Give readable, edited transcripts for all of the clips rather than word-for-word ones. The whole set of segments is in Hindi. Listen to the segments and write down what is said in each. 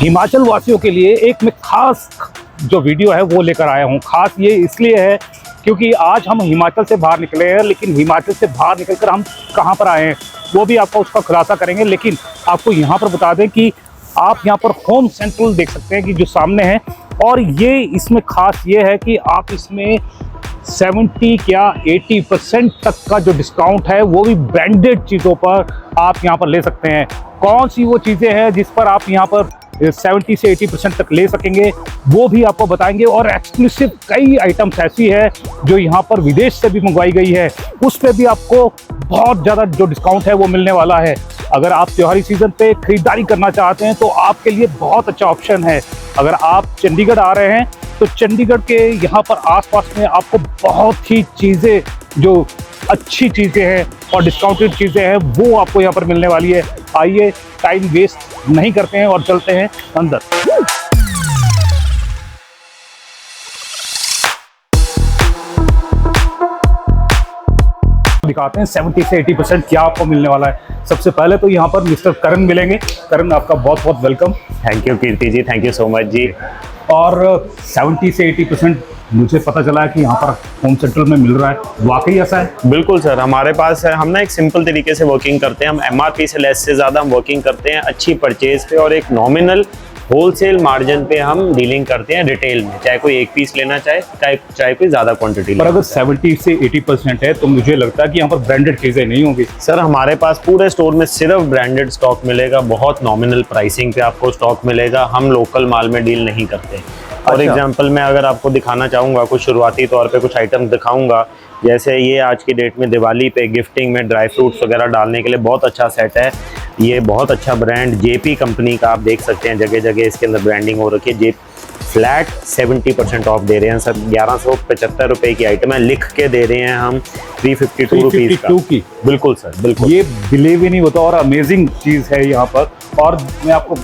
हिमाचल वासियों के लिए एक मैं खास जो वीडियो है वो लेकर आया हूँ। खास ये इसलिए है क्योंकि आज हम हिमाचल से बाहर निकले हैं, लेकिन हिमाचल से बाहर निकलकर हम कहाँ पर आए हैं वो भी आपको उसका खुलासा करेंगे। लेकिन आपको यहाँ पर बता दें कि आप यहाँ पर होम सेंट्रल देख सकते हैं कि जो सामने है, और ये इसमें खास ये है कि आप इसमें 70 या 80% तक का जो डिस्काउंट है वो भी ब्रांडेड चीज़ों पर आप यहाँ पर ले सकते हैं। कौन सी वो चीज़ें हैं जिस पर आप यहाँ पर 70 से 80% तक ले सकेंगे वो भी आपको बताएंगे। और एक्सक्लूसिव कई आइटम्स ऐसी है जो यहाँ पर विदेश से भी मंगवाई गई है, उस पर भी आपको बहुत ज़्यादा जो डिस्काउंट है वो मिलने वाला है। अगर आप त्योहारी सीज़न पे खरीदारी करना चाहते हैं तो आपके लिए बहुत अच्छा ऑप्शन है। अगर आप चंडीगढ़ आ रहे हैं तो चंडीगढ़ के यहाँ पर आसपास में आपको बहुत ही चीज़ें जो अच्छी चीज़ें हैं और डिस्काउंटेड चीज़ें हैं वो आपको यहाँ पर मिलने वाली है। आइए टाइम वेस्ट नहीं करते हैं और चलते हैं अंदर। दिखाते हैं 70 से 80% क्या आपको मिलने वाला है। सबसे पहले तो यहाँ पर मिस्टर करण मिलेंगे। करण, आपका बहुत बहुत welcome. Thank you Kirti ji, thank you so much ji. और 70 से 80% मुझे पता चला है कि यहाँ पर होम सेंट्रल में मिल रहा है, वाकई ऐसा है? बिल्कुल सर, हमारे पास है। हम ना एक सिंपल तरीके से वर्किंग करते हैं। हम एमआरपी से लेस से ज़्यादा हम वर्किंग करते हैं अच्छी परचेज पे, और एक नॉमिनल होलसेल मार्जिन पे हम डीलिंग करते हैं रिटेल में, चाहे कोई एक पीस लेना चाहे कोई ज़्यादा क्वांटिटी। पर अगर 70 से 80% है तो मुझे लगता है कि यहाँ पर ब्रांडेड चीज़ें नहीं होंगी। सर हमारे पास पूरे स्टोर में सिर्फ ब्रांडेड स्टॉक मिलेगा, बहुत नॉमिनल प्राइसिंग पे आपको स्टॉक मिलेगा। हम लोकल माल में डील नहीं करते। और एग्जांपल मैं अगर आपको दिखाना चाहूँगा, कुछ शुरुआती तौर पे कुछ आइटम दिखाऊंगा, जैसे ये आज की डेट में दिवाली पे गिफ्टिंग में ड्राई फ्रूट्स वगैरह डालने के लिए बहुत अच्छा सेट है। ये बहुत अच्छा ब्रांड जेपी कंपनी का आप देख सकते हैं, जगह जगह इसके अंदर ब्रांडिंग हो रखी है। जे फ्लैट 70% ऑफ दे रहे हैं सर। 1175 रुपये की आइटम है, लिख के दे रहे हैं हम 352 रुपीज़ की। बिल्कुल सर, बिल्कुल। ये बिलीव ही नहीं होता और अमेजिंग चीज़ है यहाँ पर। और मैं आपको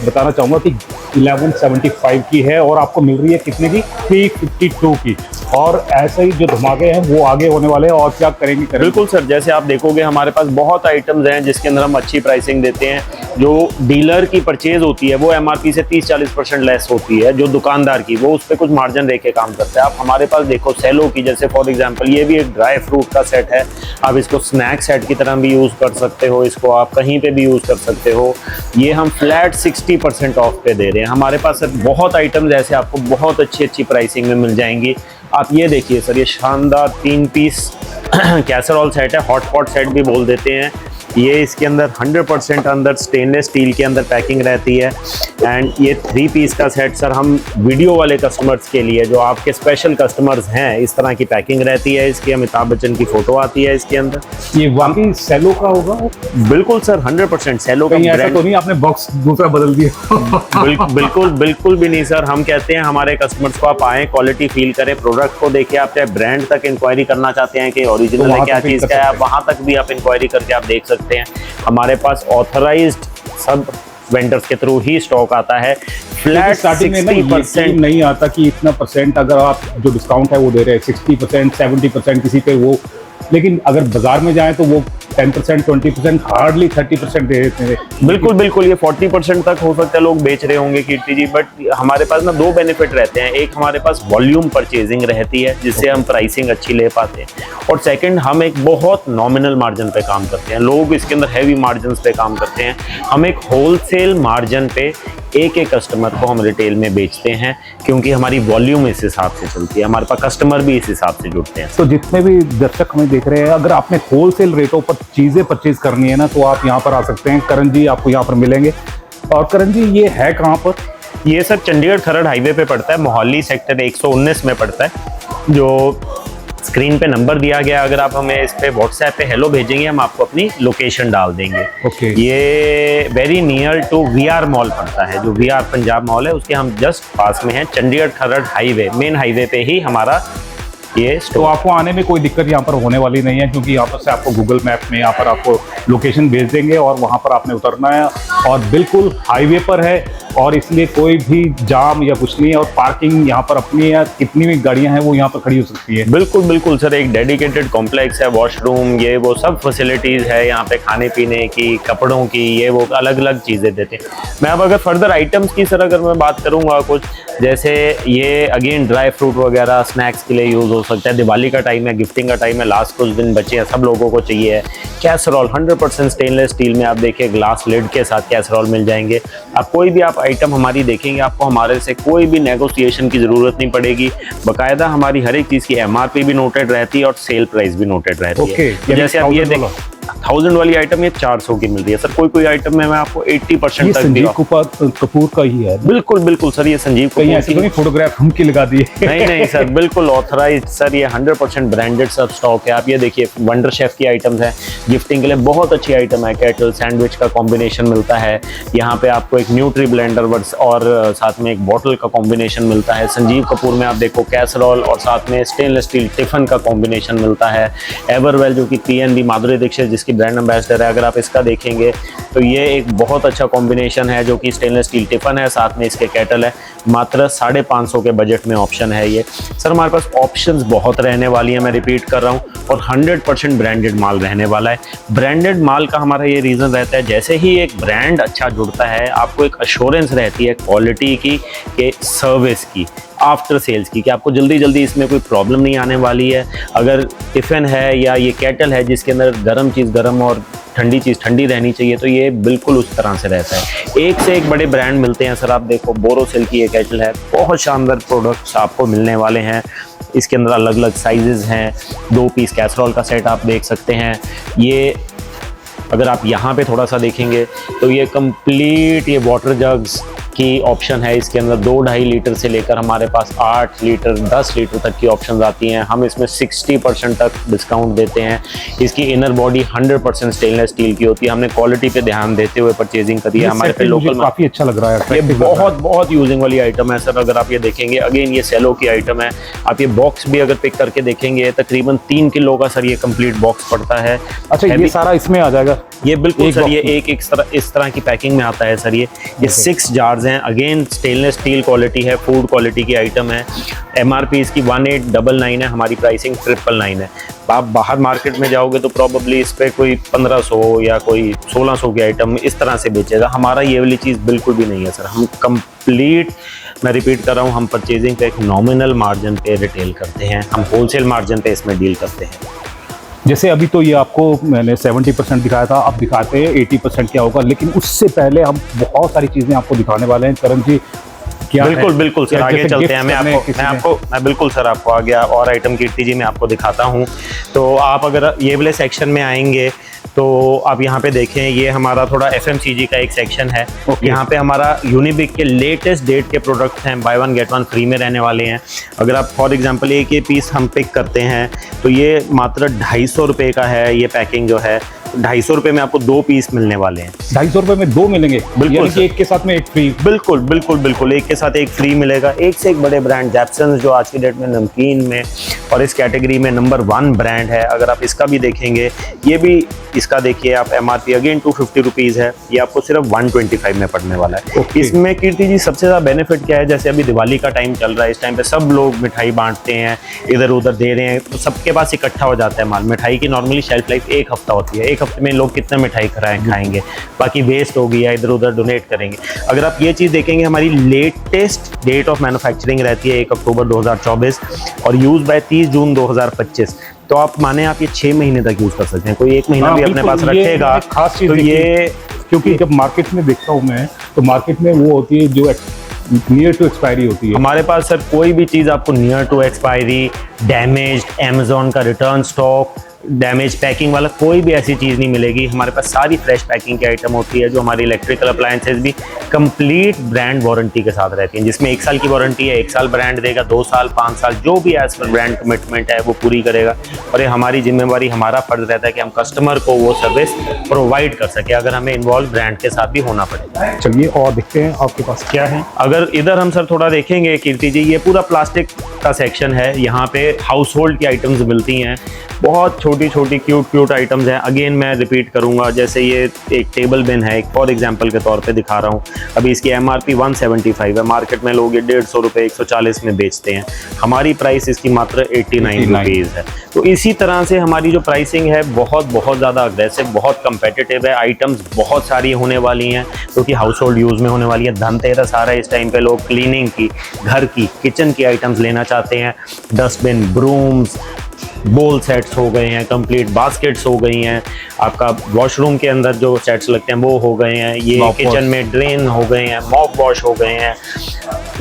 बताना चाहूँगा कि 1175 की है और आपको मिल रही है कितने की? 352 की। और ऐसे ही जो धमाके हैं वो आगे होने वाले हैं। और क्या करेंगे? बिल्कुल सर, जैसे आप देखोगे हमारे पास बहुत आइटम्स हैं जिसके अंदर हम अच्छी प्राइसिंग देते हैं। जो डीलर की परचेज होती है वो एमआरपी से 30-40% लेस होती है। जो दुकानदार की वो उस पर कुछ मार्जिन रह के काम करता है। आप हमारे पास देखो सेलो की, जैसे फॉर एग्जांपल ये भी एक ड्राई फ्रूट का सेट है। आप इसको स्नैक सेट की तरह भी यूज़ कर सकते हो, इसको आप कहीं पे भी यूज़ कर सकते हो। ये हम फ्लैट 60% ऑफ पे दे रहे हैं। हमारे पास बहुत आइटम्स ऐसे आपको बहुत अच्छी प्राइसिंग में मिल जाएंगी। आप ये देखिए सर, ये शानदार 3 पीस कैसरोल सेट है, हॉट पॉट सेट भी बोल देते हैं। ये इसके अंदर 100% अंदर स्टेनलेस स्टील के अंदर पैकिंग रहती है। एंड ये 3 पीस का सेट सर हम वीडियो वाले कस्टमर्स के लिए, जो आपके स्पेशल कस्टमर्स हैं, इस तरह की पैकिंग रहती है। इसकी अमिताभ बच्चन की फोटो आती है इसके अंदर। ये वाकई सेलो का होगा? बिल्कुल सर, 100% सेलो का। ऐसा तो नहीं आपने बॉक्स दूसरा बदल दिया? बिल्कुल भी नहीं सर। हम कहते हैं हमारे कस्टमर्स को आप आए, क्वालिटी फील करें, प्रोडक्ट को देखिए। आप चाहे ब्रांड तक इंक्वायरी करना चाहते हैं कि ओरिजिनल है क्या चीज़ का है, आप वहाँ तक भी आप इंक्वायरी करके आप देख सकते हैं। हमारे पास ऑथराइज्ड सब वेंडर्स के थ्रू ही स्टॉक आता है। फ्लैट 60% नहीं आता कि इतना परसेंट अगर आप जो डिस्काउंट है वो दे रहे हैं 60%, 70% किसी पे वो। लेकिन अगर बाजार में जाएं तो वो 10%, 20%, हार्डली 30% दे देते हैं। बिल्कुल ये 40% तक हो सकता है लोग बेच रहे होंगे कीर्ति जी। बट हमारे पास ना 2 बेनिफिट रहते हैं। एक, हमारे पास वॉल्यूम परचेजिंग रहती है जिससे हम प्राइसिंग अच्छी ले पाते हैं। और सेकंड, हम एक बहुत नॉमिनल मार्जिन पे काम करते हैं। लोग इसके अंदर हैवी मार्जिन पे काम करते हैं। हम एक होलसेल मार्जिन पे एक कस्टमर को हम रिटेल में बेचते हैं, क्योंकि हमारी वॉल्यूम इस हिसाब से चलती है। हमारे पास कस्टमर भी इस हिसाब से जुड़ते हैं। तो जितने भी दर्शक हमें देख रहे हैं, अगर आपने होलसेल रेटों पर चीज़ें परचेज करनी है ना तो आप यहाँ पर आ सकते हैं। करण जी आपको यहाँ पर मिलेंगे। और करण जी ये है कहाँ पर? ये सर चंडीगढ़ खरड़ हाईवे पे पड़ता है, मोहाली सेक्टर 119 में पड़ता है। जो स्क्रीन पे नंबर दिया गया, अगर आप हमें इस पे व्हाट्सएप पे हेलो भेजेंगे, हम आपको अपनी लोकेशन डाल देंगे। ओके। ये very near to VR mall पड़ता है, जो वीआर पंजाब मॉल है उसके हम जस्ट पास में हैं। Chandigarh Kharar highway, main highway पे ही हमारा ये तो स्टोर। आपको आने में कोई दिक्कत यहाँ पर होने वाली नहीं है, क्योंकि यहाँ पर से आपको गूगल मैप में यहाँ पर आपको लोकेशन भेज देंगे और वहाँ पर आपने उतरना है, और बिल्कुल हाईवे पर है, और इसलिए कोई भी जाम या कुछ नहीं है, और पार्किंग यहाँ पर अपनी है, कितनी भी गाड़ियाँ हैं वो यहाँ पर खड़ी हो सकती है। बिल्कुल बिल्कुल सर, एक डेडिकेटेड कॉम्प्लेक्स है, वॉशरूम ये वो सब फैसिलिटीज़ है यहाँ पे, खाने पीने की, कपड़ों की, ये वो अलग अलग चीज़ें देते हैं। मैं अब अगर फर्दर आइटम्स की सर अगर मैं बात करूँगा कुछ, जैसे ये अगेन ड्राई फ्रूट वगैरह स्नैक्स के लिए यूज़ हो सकता है। दिवाली का टाइम है, गिफ्टिंग का टाइम है, लास्ट कुछ दिन बचे हैं, सब लोगों को चाहिए है। कैसरोल 100% स्टेनलेस स्टील में आप देखिए ग्लास लिड के साथ कैसरोल मिल जाएंगे। आप कोई भी आप आइटम हमारी देखेंगे, आपको हमारे से कोई भी नेगोशिएशन की ज़रूरत नहीं पड़ेगी। बाकायदा हमारी हर एक चीज़ की MRP भी नोटेड रहती है और सेल प्राइस भी नोटेड रहती है। जैसे आप ये देखें 1000 वाली आइटम ये 400 की मिल रही है सर। कोई कोई आइटम में मैं आपको 80% तक संजीव कपूर का ही है। बिल्कुल बिल्कुल सर, ये संजीव कपूर ऐसे तो नहीं फोटोग्राफ हम की लगा दिए। नहीं नहीं सर, बिल्कुल ऑथराइज्ड सर, ये 100% ब्रांडेड सब स्टॉक है। आप ये देखिए वंडर शेफ की आइटम्स हैं, गिफ्टिंग के लिए बहुत अच्छी आइटम है। केटल सैंडविच का कॉम्बिनेशन मिलता है यहाँ पे, आपको एक न्यूट्री ब्लेंडर और साथ में एक बॉटल का कॉम्बिनेशन मिलता है। संजीव कपूर में आप देखो कैसरोल और साथ में स्टेनलेस स्टील टिफिन का कॉम्बिनेशन मिलता है। एवरवेल जो कि PNB माधुरी दीक्षित जिसकी ब्रांड एम्बेसडर है, अगर आप इसका देखेंगे तो ये एक बहुत अच्छा कॉम्बिनेशन है, जो कि स्टेनलेस स्टील टिफिन है, साथ में इसके केटल है। मात्र 550 के बजट में ऑप्शन है ये सर। हमारे पास ऑप्शंस बहुत रहने वाली है, मैं रिपीट कर रहा हूँ, और 100% ब्रांडेड माल रहने वाला है। ब्रांडेड माल का हमारा ये रीज़न रहता है, जैसे ही एक ब्रांड अच्छा जुड़ता है आपको एक अश्योरेंस रहती है क्वालिटी की, के सर्विस की, आफ्टर सेल्स की, कि आपको जल्दी जल्दी इसमें कोई प्रॉब्लम नहीं आने वाली है। अगर टिफ़िन है या ये केटल है जिसके अंदर गर्म चीज़ गर्म और ठंडी चीज़ ठंडी रहनी चाहिए, तो ये बिल्कुल उस तरह से रहता है। एक से एक बड़े ब्रांड मिलते हैं सर। आप देखो बोरोसिल की ये केटल है, बहुत शानदार प्रोडक्ट्स आपको मिलने वाले हैं। इसके अंदर अलग अलग साइजेस हैं। 2 पीस कैसरोल का सेट आप देख सकते हैं। ये अगर आप यहाँ पे थोड़ा सा देखेंगे तो ये कंप्लीट ये वाटर जग्स की ऑप्शन है। इसके अंदर 2-2.5 लीटर से लेकर हमारे पास 8 लीटर 10 लीटर तक की ऑप्शंस आती हैं। हम इसमें 60% तक डिस्काउंट देते हैं। इसकी इनर बॉडी 100% स्टेनलेस स्टील की होती है। हमने क्वालिटी पे ध्यान देते हुए परचेजिंग करी है। हमारे पे लोकल काफ़ी अच्छा लग रहा है, ये बहुत यूजिंग वाली आइटम है सर। अगर आप ये देखेंगे अगेन ये सेलो की आइटम है। आप ये बॉक्स भी अगर पिक करके देखेंगे तकरीबन 3 किलो का सर ये कंप्लीट बॉक्स पड़ता है। अच्छा, ये सारा इसमें आ जाएगा? ये बिल्कुल सर, ये एक इस तरह की पैकिंग में आता है सर। ये 6 जार्स हैं। अगेन स्टेनलेस स्टील क्वालिटी है, फूड क्वालिटी की आइटम है। MRP इसकी 1899 है, हमारी प्राइसिंग 999 है। आप बाहर मार्केट में जाओगे तो प्रॉबली इस पे कोई 1500 या कोई 1600 की आइटम इस तरह से बेचेगा। हमारा ये वाली चीज़ बिल्कुल भी नहीं है सर। हम कंप्लीट, मैं रिपीट कर रहा हूँ, हम परचेजिंग पे एक नॉमिनल मार्जिन पे रिटेल करते हैं। हम होलसेल मार्जिन पे इसमें डील करते हैं। जैसे अभी तो ये आपको मैंने 70% दिखाया था, अब दिखाते हैं 80% क्या होगा, लेकिन उससे पहले हम बहुत सारी चीज़ें आपको दिखाने वाले हैं। करण जी क्या बिल्कुल बिल्कुल सर, आगे चलते हैं। मैं बिल्कुल सर आपको आगे और आइटम कीर्ति जी मैं आपको दिखाता हूँ। तो आप अगर ये वाले सेक्शन में आएंगे तो आप यहाँ पे देखें, ये हमारा थोड़ा FMCG का एक सेक्शन है। यहाँ पे हमारा यूनिबिक के लेटेस्ट डेट के प्रोडक्ट्स हैं, बाय 1 गेट 1 फ्री में रहने वाले हैं। अगर आप फॉर एग्जांपल एक ये पीस हम पिक करते हैं तो ये मात्र 250 रुपये का है। ये पैकिंग जो है 250 रुपये में आपको 2 पीस मिलने वाले हैं। 250 रुपये में 2 मिलेंगे? बिल्कुल, एक के साथ में एक फ्री? बिल्कुल बिल्कुल बिल्कुल, एक के साथ एक फ्री मिलेगा। एक से एक बड़े ब्रांड, जैप्सन्स जो आज की डेट में नमकीन में और इस कैटेगरी में नंबर 1 ब्रांड है। अगर आप इसका भी देखेंगे, ये भी इसका देखिए आप MRP अगेन 250 रुपीज़ है, ये आपको सिर्फ 125 में पड़ने वाला है। इसमें कीर्ति जी सबसे ज़्यादा बेनिफिट क्या है, जैसे अभी दिवाली का टाइम चल रहा है, इस टाइम पे सब लोग मिठाई बांटते हैं, इधर उधर दे रहे हैं, तो सबके पास इकट्ठा हो जाता है माल। मिठाई की नॉर्मली शेल्फ लाइफ 1 हफ्ता होती है। 1 हफ्ते में लोग कितना मिठाई खाएंगे, बाकी वेस्ट होगी या इधर उधर डोनेट करेंगे। अगर आप ये चीज़ देखेंगे, हमारी लेटेस्ट डेट ऑफ मैन्युफैक्चरिंग रहती है 1 अक्टूबर 2024 और यूज़ बाय 30 जून 2025। तो आप माने आप ये 6 महीने तक यूज़ कर सकते हैं। कोई 1 महीना भी अपने पास रखेगा खास चीज़ तो ये, क्योंकि जब मार्केट में देखता हूँ मैं, तो मार्केट में वो होती है जो नियर टू एक्सपायरी होती है। हमारे पास सर कोई भी चीज़ आपको near to expiry, damaged, Amazon का रिटर्न स्टॉक, डैमेज पैकिंग वाला कोई भी ऐसी चीज़ नहीं मिलेगी। हमारे पास सारी फ्रेश पैकिंग की आइटम होती है। जो हमारी इलेक्ट्रिकल अप्लायंसेज भी कंप्लीट ब्रांड वारंटी के साथ रहती हैं, जिसमें 1 साल की वारंटी है, 1 साल ब्रांड देगा, 2 साल 5 साल जो भी एज पर ब्रांड कमिटमेंट है वो पूरी करेगा। और ये हमारी जिम्मेवारी, हमारा फर्ज रहता है कि हम कस्टमर को वो सर्विस प्रोवाइड कर सके, अगर हमें इन्वॉल्व ब्रांड के साथ भी होना पड़ेगा। चलिए और देखते हैं आपके पास क्या है। अगर इधर हम सर थोड़ा देखेंगे कीर्ति जी, ये पूरा प्लास्टिक का सेक्शन है। यहाँ पे हाउस होल्ड की आइटम्स मिलती हैं, बहुत छोटी छोटी क्यूट आइटम्स हैं। अगेन मैं रिपीट करूंगा, जैसे ये एक टेबल बिन है, एक फॉर एग्जांपल के तौर पे दिखा रहा हूँ। अभी इसकी MRP 175 है, मार्केट में लोग ये 150 रुपये 140 में बेचते हैं। हमारी प्राइस इसकी मात्र 89 रुपीज़ है। तो इसी तरह से हमारी जो प्राइसिंग है बहुत ज़्यादा अग्रेसिव, बहुत कंपेटिटिव है। आइटम्स बहुत सारी होने वाली हैं क्योंकि हाउस होल्ड यूज़ में होने वाली है। धनतेरस आ रहा है, इस टाइम पे लोग क्लीनिंग की, घर की, किचन की आइटम्स लेना चाहते हैं। डस्टबिन, ब्रूम्स, बोल सेट्स हो गए हैं, कंप्लीट बास्केट्स हो गई हैं, आपका वॉशरूम के अंदर जो सेट्स लगते हैं वो हो गए हैं, ये किचन में ड्रेन हो गए हैं, मॉप वॉश हो गए हैं,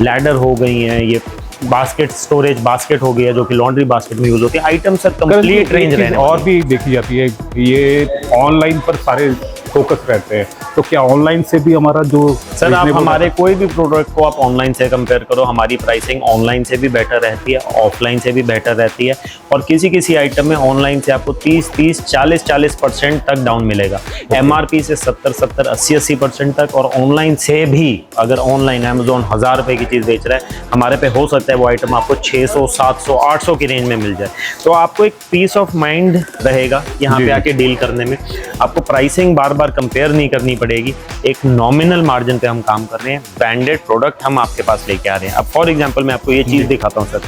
लैडर हो गई हैं, ये बास्केट, स्टोरेज बास्केट हो गई है जो कि लॉन्ड्री बास्केट में यूज होती है। आइटम सर कंप्लीट रेंज रहने और भी देखी जाती है, ये ऑनलाइन पर सारे फोकस रहते हैं, तो क्या ऑनलाइन से भी हमारा जो सर, आप हमारे कोई भी प्रोडक्ट को आप ऑनलाइन से कंपेयर करो, हमारी प्राइसिंग ऑनलाइन से भी बेटर रहती है, ऑफलाइन से भी बेटर रहती है। और किसी आइटम में ऑनलाइन से आपको 30, 40% तक डाउन मिलेगा। MRP से 70, 80% तक। और ऑनलाइन से भी, अगर ऑनलाइन अमेजोन 1000 रुपये की चीज़ बेच रहा है, हमारे पे हो सकता है वो आइटम आपको 600, 700, 800 की रेंज में मिल जाए। तो आपको एक पीस ऑफ माइंड रहेगा यहाँ पे आके डील करने में। आपको प्राइसिंग बार बार कंपेयर नहीं करनी पड़ेगी। एक नॉमिनल मार्जिन पे हम काम कर रहे हैं, ब्रांडेड प्रोडक्ट हम आपके पास लेके आ रहे हैं। अब फॉर एग्जांपल मैं आपको ये चीज़ दिखाता हूँ सर।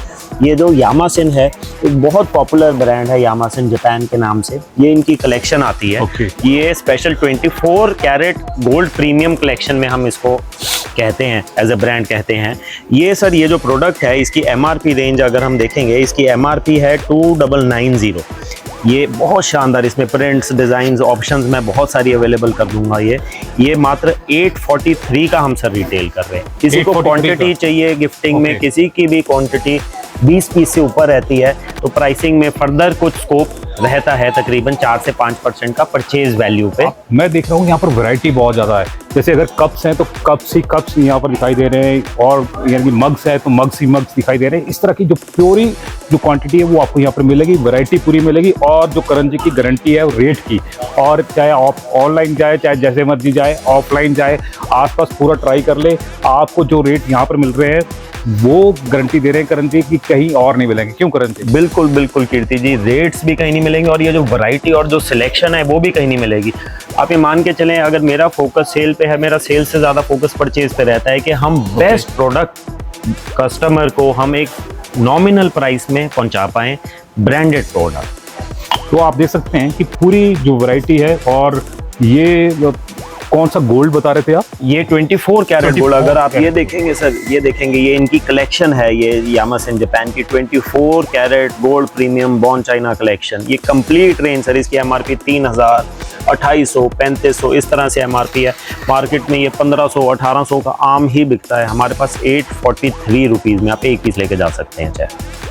ये जो यामासिन है, एक बहुत पॉपुलर ब्रांड है यामासिन जापान के नाम से। ये इनकी कलेक्शन आती है। ये special 24 carat gold premium collection में हम इसको कहते हैं, एज ए ब्रांड कहते हैं। ये सर, ये जो प्रोडक्ट है इसकी MRP रेंज अगर हम देखेंगे, इसकी MRP है 2990। ये बहुत शानदार, इसमें प्रिंट्स, डिज़ाइंस, ऑप्शंस मैं बहुत सारी अवेलेबल कर दूंगा। ये मात्र 843 का हम सर रिटेल कर रहे हैं। किसी को क्वांटिटी चाहिए गिफ्टिंग में, किसी की भी क्वांटिटी 20 पीस से ऊपर रहती है तो प्राइसिंग में फर्दर कुछ स्कोप रहता है, तकरीबन 4 से 5% का परचेज वैल्यू पे। मैं देख रहा हूँ यहाँ पर वैरायटी बहुत ज़्यादा है। जैसे अगर कप्स हैं तो कप्स ही कप्स यहाँ पर दिखाई दे रहे हैं, और यानी मग्स है तो मग्स ही मग्स दिखाई दे रहे हैं। इस तरह की जो प्योरी जो क्वांटिटी है वो आपको यहाँ पर मिलेगी, वैरायटी पूरी मिलेगी। और जो करंजी की गारंटी है रेट की, और चाहे आप ऑनलाइन जाए, चाहे जैसे मर्जी जाए, ऑफलाइन जाए, आसपास पूरा ट्राई कर ले, आपको जो रेट यहाँ पर मिल रहे हैं वो गारंटी दे रहे हैं करंजी की, कहीं और नहीं मिलेंगे। क्यों करंजी? बिल्कुल कीर्ति जी, रेट्स भी कहीं नहीं मिलेंगे और ये जो वैरायटी और जो सिलेक्शन है वो भी कहीं नहीं मिलेगी। आप ये मान के चलें, अगर मेरा फोकस सेल पे है, मेरा सेल से ज़्यादा फोकस परचेज पे रहता है कि हम बेस्ट प्रोडक्ट कस्टमर को हम एक नॉमिनल प्राइस में पहुंचा पाएँ, ब्रांडेड प्रोडक्ट। तो आप देख सकते हैं कि पूरी जो वैरायटी है। और ये कौन सा गोल्ड बता रहे थे आप? ये 24 कैरेट गोल्ड। अगर आप ये देखेंगे सर, ये देखेंगे, ये इनकी कलेक्शन है, ये यामासिन जापान की 24 carat gold premium bone china collection. ये कंप्लीट रेंज सर, इसकी MRP 3000, 2800, 3500 इस तरह से MRP है। मार्केट में ये 1500, 1800 का आम ही बिकता है। हमारे पास 843 रुपीज़ में आप एक पीस लेके जा सकते हैं। चाहे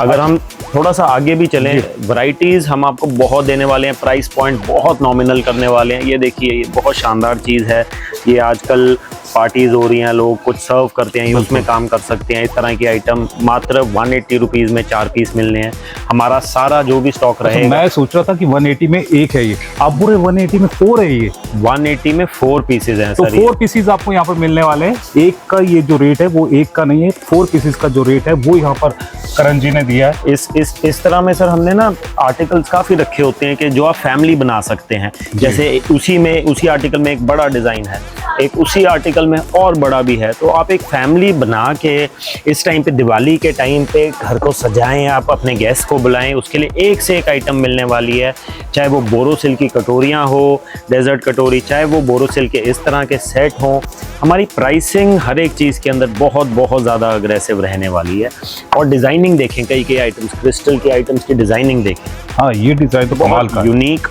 अगर हम थोड़ा सा आगे भी चलें, वैरायटीज़ हम आपको बहुत देने वाले हैं, प्राइस पॉइंट बहुत नॉमिनल करने वाले हैं। ये देखिए, ये बहुत शानदार चीज़ है। ये आजकल पार्टीज़ हो रही हैं, लोग कुछ सर्व करते हैं, उसमें काम कर सकते हैं। इस तरह की आइटम मात्र 180 रुपीज़ में 4 पीस मिलने हैं। हमारा सारा जो भी स्टॉक रहेगा। मैं सोच रहा था कि 180 में एक है, ये आप पूरे 180 में 4 है। ये 180 में 4 पीसेज हैं तो सर। 4 पीसेज आपको यहाँ पर मिलने वाले हैं। एक का ये जो रेट है वो एक का नहीं है, 4 पीसेज का जो रेट है वो यहाँ पर करंजी ने दिया है। इस तरह में सर हमने ना आर्टिकल्स काफ़ी रखे होते हैं कि जो आप फैमिली बना सकते हैं। जैसे उसी आर्टिकल में एक बड़ा डिज़ाइन है, एक उसी आर्टिकल में और बड़ा भी है। तो आप एक फैमिली बना के इस टाइम पे, दिवाली के टाइम पे घर को सजाएं, आप अपने गेस्ट को बुलाएं, उसके लिए एक से एक आइटम मिलने वाली है। चाहे वो बोरोसिल की कटोरियाँ हो, डेजर्ट कटोरी, चाहे वो बोरोसिल के इस तरह के सेट हों। हमारी प्राइसिंग हर एक चीज़ के अंदर बहुत ज़्यादा अग्रेसिव रहने वाली है। और डिज़ाइनिंग देखें, कई आइटम्स, क्रिस्टल के आइटम्स की डिज़ाइनिंग देखें। हाँ, ये डिज़ाइन तो कमाल का, यूनिक।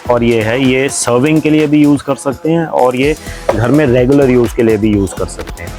और ये है, ये सर्विंग के लिए भी यूज़ कर सकते हैं और ये घर में रेगुलर यूज़ के लिए भी यूज़ कर सकते हैं।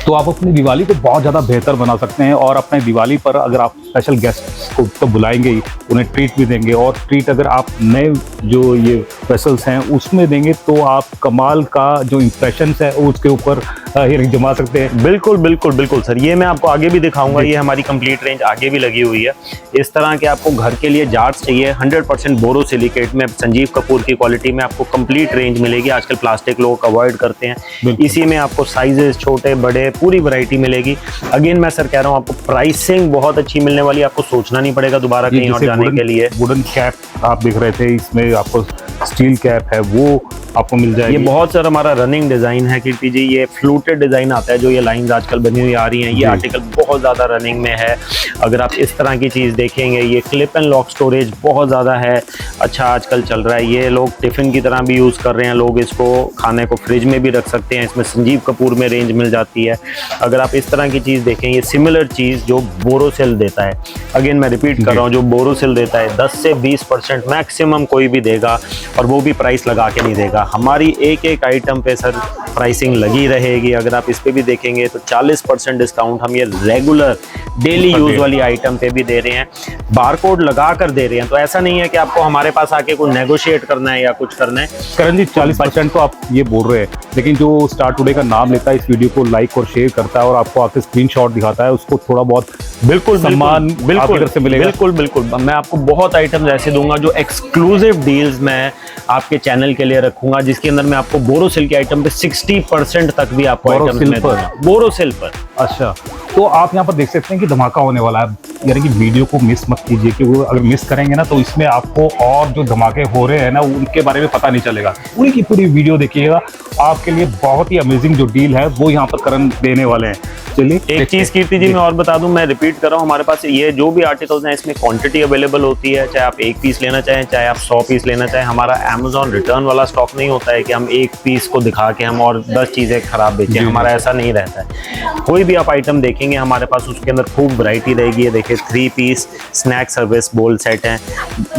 तो आप अपनी दिवाली को बहुत ज़्यादा बेहतर बना सकते हैं। और अपने दिवाली पर अगर आप स्पेशल गेस्ट को तो बुलाएंगे ही, उन्हें ट्रीट भी देंगे। और ट्रीट अगर आप नए जो ये वेसल्स हैं उसमें देंगे तो आप कमाल का जो इम्प्रेशन है उसके ऊपर हीरे जमा सकते हैं। बिल्कुल बिल्कुल बिल्कुल सर, ये मैं आपको आगे भी दिखाऊंगा। ये हमारी कंप्लीट रेंज आगे भी लगी हुई है। इस तरह के आपको घर के लिए जार्स चाहिए 100% बोरोसिलिकेट में, संजीव कपूर की क्वालिटी में आपको कंप्लीट रेंज मिलेगी। आजकल प्लास्टिक लोग अवॉइड करते हैं, इसी में आपको साइजेस छोटे बड़े पूरी वैरायटी मिलेगी। अगेन मैं सर कह रहा हूँ आपको प्राइसिंग बहुत अच्छी मिलने वाली है, आपको सोचना नहीं पड़ेगा दोबारा कहीं और जाने के लिए। वुडन कैप आप दिख रहे थे, इसमें आपको स्टील कैप है वो आपको मिल जाएगी। ये बहुत सर हमारा रनिंग डिजाइन है कीर्ति जी, ये फ्लूटेड डिजाइन आता है जो ये लाइंस आजकल बनी हुई आ रही हैं, ये आर्टिकल बहुत ज्यादा रनिंग में है। अगर आप इस तरह की चीज देखेंगे, ये क्लिप एंड लॉक स्टोरेज बहुत ज्यादा है, अच्छा आजकल चल रहा है। ये लोग टिफिन की तरह भी यूज कर रहे हैं, लोग इसको खाने को फ्रिज में भी रख सकते हैं। इसमें संजीव कपूर में रेंज मिल जाती है। अगर आप इस तरह की चीज देखें, ये सिमिलर चीज जो बोरोसिल देता है, अगेन मैं रिपीट कर रहा हूँ, जो बोरोसिल देता है 10 से 20% मैक्सिमम कोई भी देगा, और वो भी प्राइस लगा के नहीं देगा। हमारी एक एक आइटम पे सर प्राइसिंग लगी रहेगी। अगर आप इस पे भी देखेंगे तो 40% डिस्काउंट हम ये रेगुलर डेली यूज वाली आइटम पे भी दे रहे हैं, बारकोड लगा कर दे रहे हैं। तो ऐसा नहीं है कि आपको हमारे पास आके कोई नेगोशिएट करना है या कुछ करना है। करण जी 40% तो आप ये बोल रहे हैं, लेकिन जो स्टार्ट टुडे का नाम लेता है, इस वीडियो को लाइक और शेयर करता है और आपको आके स्क्रीनशॉट दिखाता है, उसको थोड़ा बहुत बिल्कुल सम्मान आपकी तरफ से मिलेगा। बिल्कुल बिल्कुल, मैं आपको बहुत आइटम्स ऐसे दूंगा जो एक्सक्लूसिव डील्स मैं आपके चैनल के लिए रखूंगा, जिसके अंदर मैं आपको बोरोसिल की आइटम पे 60% तक भी आपको आइटम्स में दूंगा बोरोसिल पर। अच्छा, तो आप यहाँ पर देख सकते हैं कि धमाका होने वाला है, यानी कि वीडियो को मिस मत कीजिए, क्योंकि अगर मिस करेंगे ना तो इसमें आपको और जो धमाके हो रहे हैं ना उनके बारे में पता नहीं चलेगा। पूरी की पूरी वीडियो देखिएगा, आपके लिए बहुत ही अमेजिंग जो डील है वो यहाँ पर करण देने वाले हैं। चलिए एक चीज कीर्ति जी मैं और बता दूं, मैं रिपीट कर रहा हूं, हमारे पास ये जो भी आर्टिकल्स हैं इसमें क्वांटिटी अवेलेबल होती है, चाहे आप 1 पीस लेना चाहें चाहे आप 100 पीस लेना चाहें। हमारा अमेज़न रिटर्न वाला स्टॉक नहीं होता है कि हम 1 पीस को दिखा के हम और 10 चीजें खराब बेचें, हमारा ऐसा नहीं रहता है। कोई भी आप आइटम देखेंगे हमारे पास उसके अंदर खूब वैरायटी रहेगी। देखिए 3 पीस स्नैक सर्विस बोल सेट हैं,